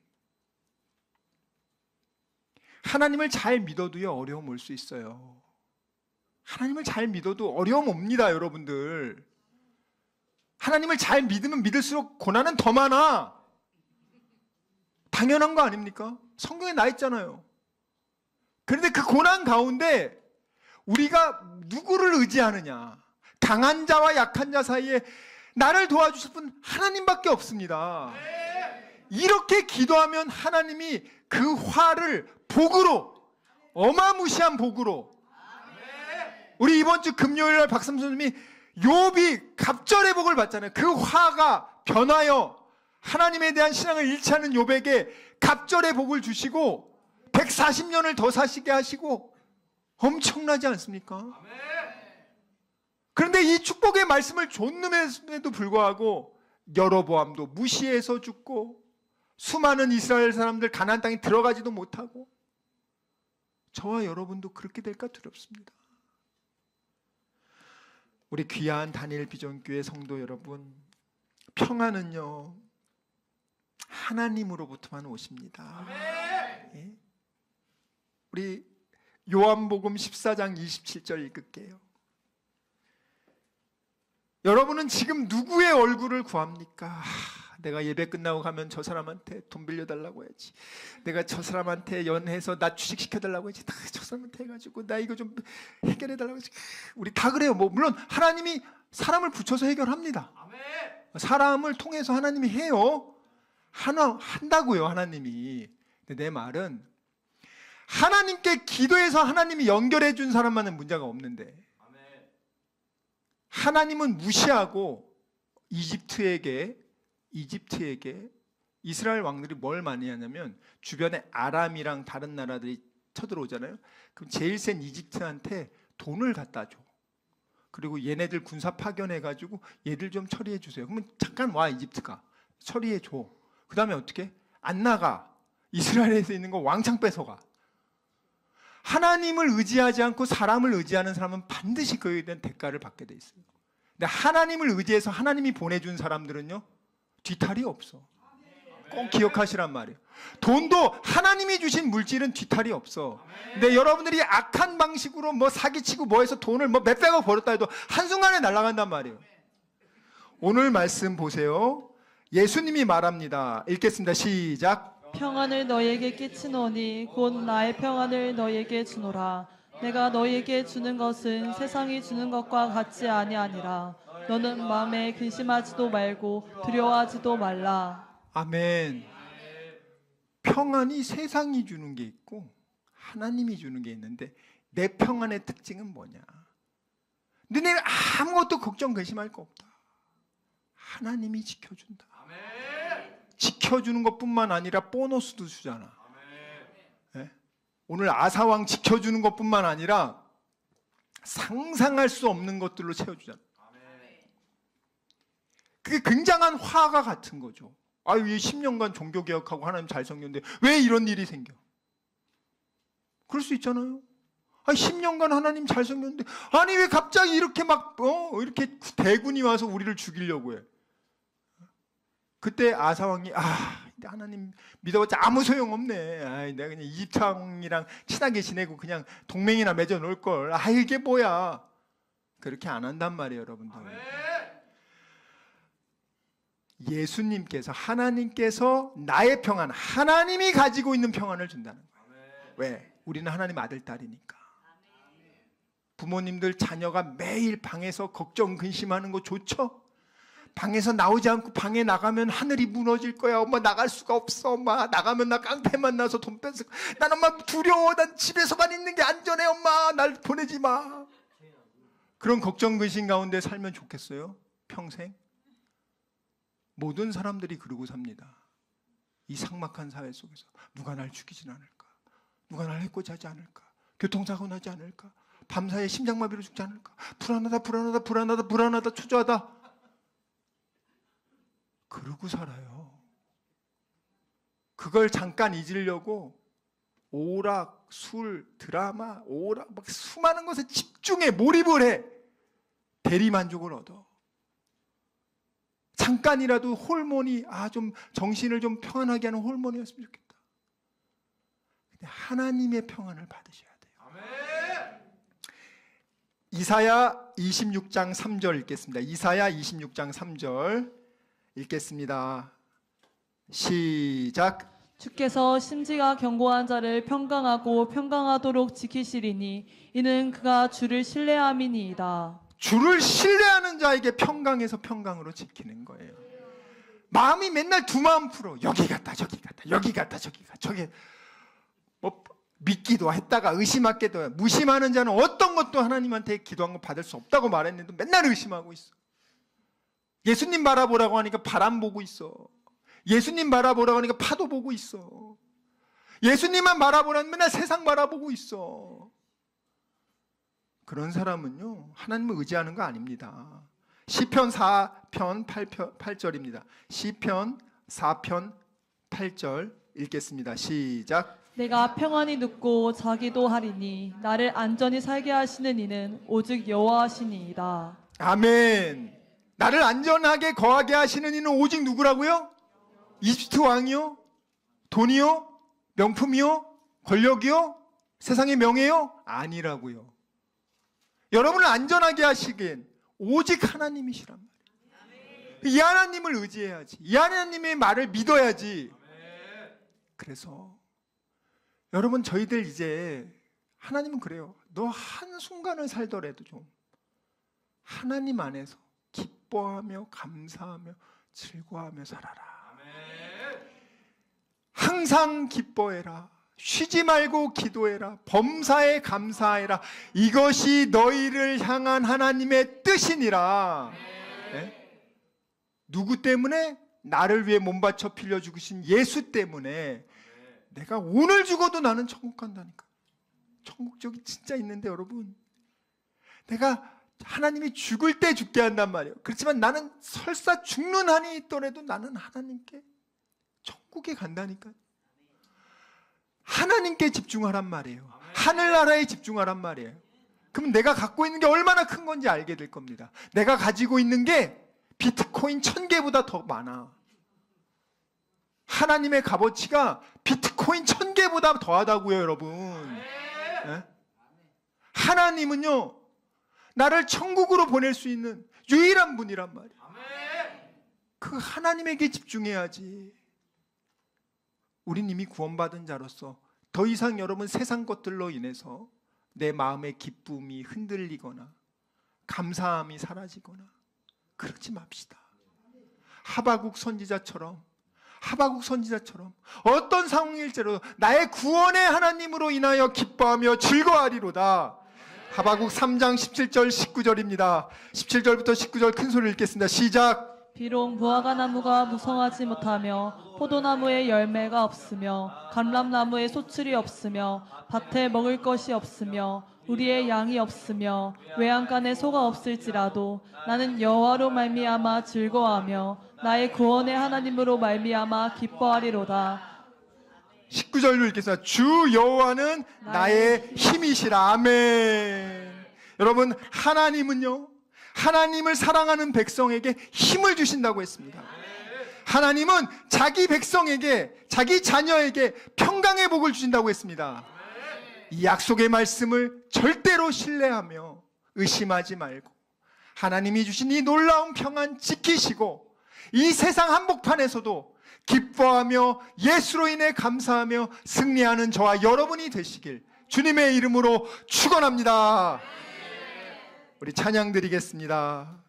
Speaker 3: 하나님을 잘 믿어도요 어려움 올 수 있어요. 하나님을 잘 믿어도 어려움 옵니다 여러분들. 하나님을 잘 믿으면 믿을수록 고난은 더 많아. 당연한 거 아닙니까? 성경에 나 있잖아요. 그런데 그 고난 가운데 우리가 누구를 의지하느냐, 강한 자와 약한 자 사이에 나를 도와주실 분 하나님밖에 없습니다. 이렇게 기도하면 하나님이 그 화를 복으로, 어마무시한 복으로, 우리 이번 주 금요일 날 박삼 선생님이 욥이 갑절의 복을 받잖아요. 그 화가 변하여 하나님에 대한 신앙을 잃지 않은 욥에게 갑절의 복을 주시고 140년을 더 사시게 하시고 엄청나지 않습니까? 그런데 이 축복의 말씀을 줬음에도 불구하고 여로보암도 무시해서 죽고 수많은 이스라엘 사람들 가나안 땅에 들어가지도 못하고 저와 여러분도 그렇게 될까 두렵습니다. 우리 귀한 다니엘 비전교회 성도 여러분, 평안은요 하나님으로부터만 오십니다. 예? 우리 요한복음 14장 27절 읽을게요. 여러분은 지금 누구의 얼굴을 구합니까? 내가 예배 끝나고 가면 저 사람한테 돈 빌려달라고 해야지, 내가 저 사람한테 연해서 나 취직시켜달라고 해야지, 저 사람한테 해가지고 나 이거 좀 해결해달라고 해야지. 우리 다 그래요. 뭐 물론 하나님이 사람을 붙여서 해결합니다. 사람을 통해서 하나님이 해요. 한다고요 하나님이. 근데 내 말은 하나님께 기도해서 하나님이 연결해 준 사람만은 문제가 없는데 하나님은 무시하고 이집트에게 이스라엘 왕들이 뭘 많이 하냐면 주변에 아람이랑 다른 나라들이 쳐들어오잖아요. 그럼 제일 센 이집트한테 돈을 갖다 줘. 그리고 얘네들 군사 파견해가지고 얘들 좀 처리해 주세요. 그러면 잠깐 와 이집트가 처리해 줘. 그 다음에 어떻게? 안 나가. 이스라엘에서 있는 거 왕창 뺏어가. 하나님을 의지하지 않고 사람을 의지하는 사람은 반드시 그에 대한 대가를 받게 돼 있어요. 근데 하나님을 의지해서 하나님이 보내준 사람들은요 뒤탈이 없어. 꼭 기억하시란 말이에요. 돈도 하나님이 주신 물질은 뒤탈이 없어. 근데 여러분들이 악한 방식으로 뭐 사기치고 뭐 해서 돈을 뭐 몇백억 벌었다 해도 한순간에 날아간단 말이에요. 오늘 말씀 보세요. 예수님이 말합니다. 읽겠습니다. 시작.
Speaker 2: 평안을 너희에게 끼치노니 곧 나의 평안을 너희에게 주노라. 내가 너희에게 주는 것은 세상이 주는 것과 같지 아니하니라. 너는 마음에 근심하지도 말고 두려워하지도 말라.
Speaker 3: 아멘. 평안이 세상이 주는 게 있고 하나님이 주는 게 있는데 내 평안의 특징은 뭐냐? 너네 아무것도 걱정 근심할 거 없다. 하나님이 지켜준다. 지켜주는 것뿐만 아니라 보너스도 주잖아. 네? 오늘 아사왕 지켜주는 것뿐만 아니라 상상할 수 없는 것들로 채워주잖아. 그게 굉장한 화가 같은 거죠. 아유, 이 10년간 종교개혁하고 하나님 잘 섬겼는데 왜 이런 일이 생겨? 그럴 수 있잖아요. 아니 10년간 하나님 잘 섬겼는데 아니 왜 갑자기 이렇게 막 이렇게 대군이 와서 우리를 죽이려고 해? 그때 아사왕이 하나님 믿어봤자 아무 소용없네. 내가 그냥 이집트 왕이랑 친하게 지내고 그냥 동맹이나 맺어 놓을 걸. 이게 뭐야? 그렇게 안 한단 말이에요, 여러분들. 예수님께서 하나님께서 나의 평안, 하나님이 가지고 있는 평안을 준다는 거예요. 왜? 우리는 하나님 아들 딸이니까. 부모님들 자녀가 매일 방에서 걱정 근심하는 거 좋죠? 방에서 나오지 않고 방에 나가면 하늘이 무너질 거야. 엄마 나갈 수가 없어. 엄마 나가면 나 깡패 만나서 돈 뺏을 거야. 난 엄마 두려워. 난 집에서만 있는 게 안전해. 엄마 날 보내지 마. 그런 걱정 근심 가운데 살면 좋겠어요? 평생? 모든 사람들이 그러고 삽니다. 이 삭막한 사회 속에서 누가 날 죽이진 않을까? 누가 날 해코지 하지 않을까? 교통사고 나지 않을까? 밤사이에 심장마비로 죽지 않을까? 불안하다 초조하다. 그러고 살아요. 그걸 잠깐 잊으려고 오락, 술, 드라마, 막 수많은 것에 집중해 몰입을 해. 대리만족을 얻어. 잠깐이라도 호르몬이 좀 정신을 좀 평안하게 하는 호르몬이었으면 좋겠다. 근데 하나님의 평안을 받으셔야 돼요. 이사야 26장 3절 읽겠습니다. 이사야 26장 3절 읽겠습니다. 시작.
Speaker 2: 주께서 심지가 견고한 자를 평강하고 평강하도록 지키시리니 이는 그가 주를 신뢰함이니이다.
Speaker 3: 주를 신뢰하는 자에게 평강해서 평강으로 지키는 거예요. 마음이 맨날 두 마음 풀어. 여기 갔다 저기 갔다 여기 갔다 저기 갔다 저기 믿기도 했다가 의심하기도 해. 무심하는 자는 어떤 것도 하나님한테 기도한 거 받을 수 없다고 말했는데 맨날 의심하고 있어. 예수님 바라보라고 하니까 바람 보고 있어. 예수님 바라보라고 하니까 파도 보고 있어. 예수님만 바라보라면 맨날 세상 바라보고 있어. 그런 사람은요, 하나님을 의지하는 거 아닙니다. 시편 4편 8절입니다. 시편 4편 8절 읽겠습니다. 시작.
Speaker 2: 내가 평안히 눕고 자기도 하리니 나를 안전히 살게 하시는 이는 오직 여호와시니이다.
Speaker 3: 아멘. 나를 안전하게 거하게 하시는 이는 오직 누구라고요? 이집트 왕이요? 돈이요? 명품이요? 권력이요? 세상의 명예요? 아니라고요. 여러분을 안전하게 하시기엔 오직 하나님이시란 말이에요. 이 하나님을 의지해야지. 이 하나님의 말을 믿어야지. 그래서 여러분, 저희들 이제 하나님은 그래요. 너 한순간을 살더라도 좀 하나님 안에서 기뻐하며 감사하며 즐거워하며 살아라. 항상 기뻐해라. 쉬지 말고 기도해라. 범사에 감사해라. 이것이 너희를 향한 하나님의 뜻이니라. 네? 누구 때문에? 나를 위해 몸 바쳐 빌려 죽으신 예수 때문에 내가 오늘 죽어도 나는 천국 간다니까. 천국 저기 진짜 있는데 여러분, 내가 하나님이 죽을 때 죽게 한단 말이에요. 그렇지만 나는 설사 죽는 한이 있더라도 나는 하나님께 천국에 간다니까. 하나님께 집중하란 말이에요. 하늘나라에 집중하란 말이에요. 그럼 내가 갖고 있는 게 얼마나 큰 건지 알게 될 겁니다. 내가 가지고 있는 게 비트코인 1000개보다 더 많아. 하나님의 값어치가 비트코인 1000개보다 더하다고요, 여러분. 네? 하나님은요, 나를 천국으로 보낼 수 있는 유일한 분이란 말이에요. 그 하나님에게 집중해야지. 우린 이미 구원받은 자로서 더 이상 여러분 세상 것들로 인해서 내 마음의 기쁨이 흔들리거나 감사함이 사라지거나 그러지 맙시다. 하바국 선지자처럼 어떤 상황일지라도 나의 구원의 하나님으로 인하여 기뻐하며 즐거워하리로다. 하바국 3장 17절 19절입니다. 17절부터 19절 큰 소리를 읽겠습니다. 시작.
Speaker 2: 비록 무화과 나무가 무성하지 못하며 포도나무에 열매가 없으며 감람나무에 소출이 없으며 밭에 먹을 것이 없으며 우리의 양이 없으며 외양간에 소가 없을지라도 나는 여호와로 말미암아 즐거워하며 나의 구원의 하나님으로 말미암아 기뻐하리로다.
Speaker 3: 19절로 읽겠습니다. 주 여호와는 나의 힘이시라. 아멘. 여러분, 하나님은요, 하나님을 사랑하는 백성에게 힘을 주신다고 했습니다. 하나님은 자기 백성에게, 자기 자녀에게 평강의 복을 주신다고 했습니다. 이 약속의 말씀을 절대로 신뢰하며 의심하지 말고 하나님이 주신 이 놀라운 평안 지키시고 이 세상 한복판에서도 기뻐하며 예수로 인해 감사하며 승리하는 저와 여러분이 되시길 주님의 이름으로 축원합니다. 우리 찬양 드리겠습니다.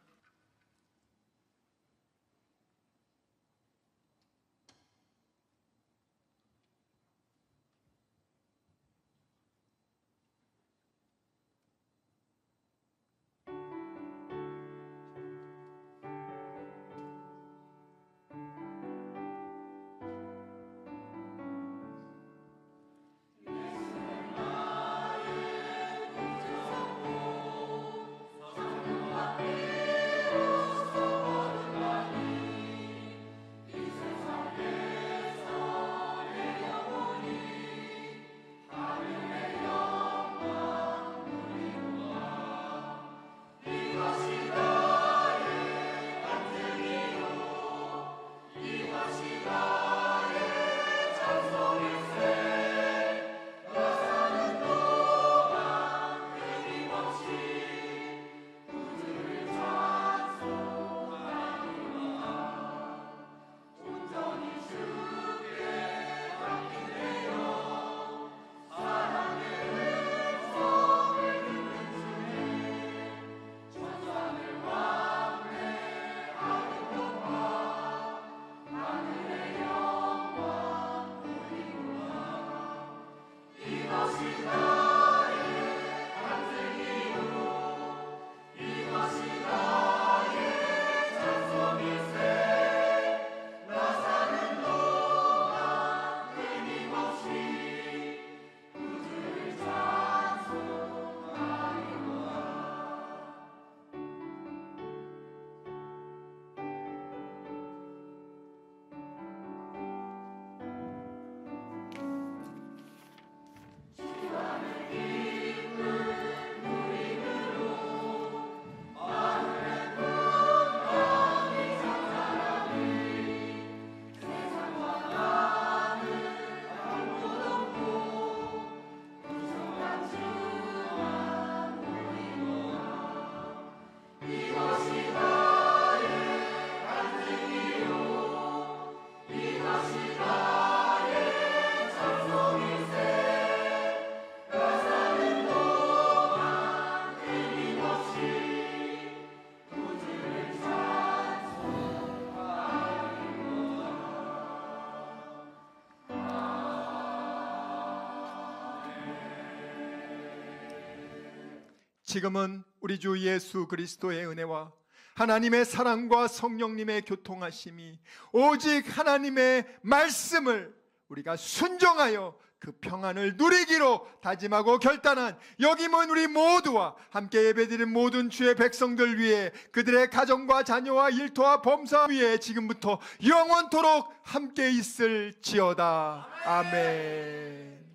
Speaker 3: 지금은 우리 주 예수 그리스도의 은혜와 하나님의 사랑과 성령님의 교통하심이 오직 하나님의 말씀을 우리가 순종하여 그 평안을 누리기로 다짐하고 결단한 여기 모인 우리 모두와 함께 예배드린 모든 주의 백성들 위해 그들의 가정과 자녀와 일터와 범사 위에 지금부터 영원토록 함께 있을지어다. 아멘.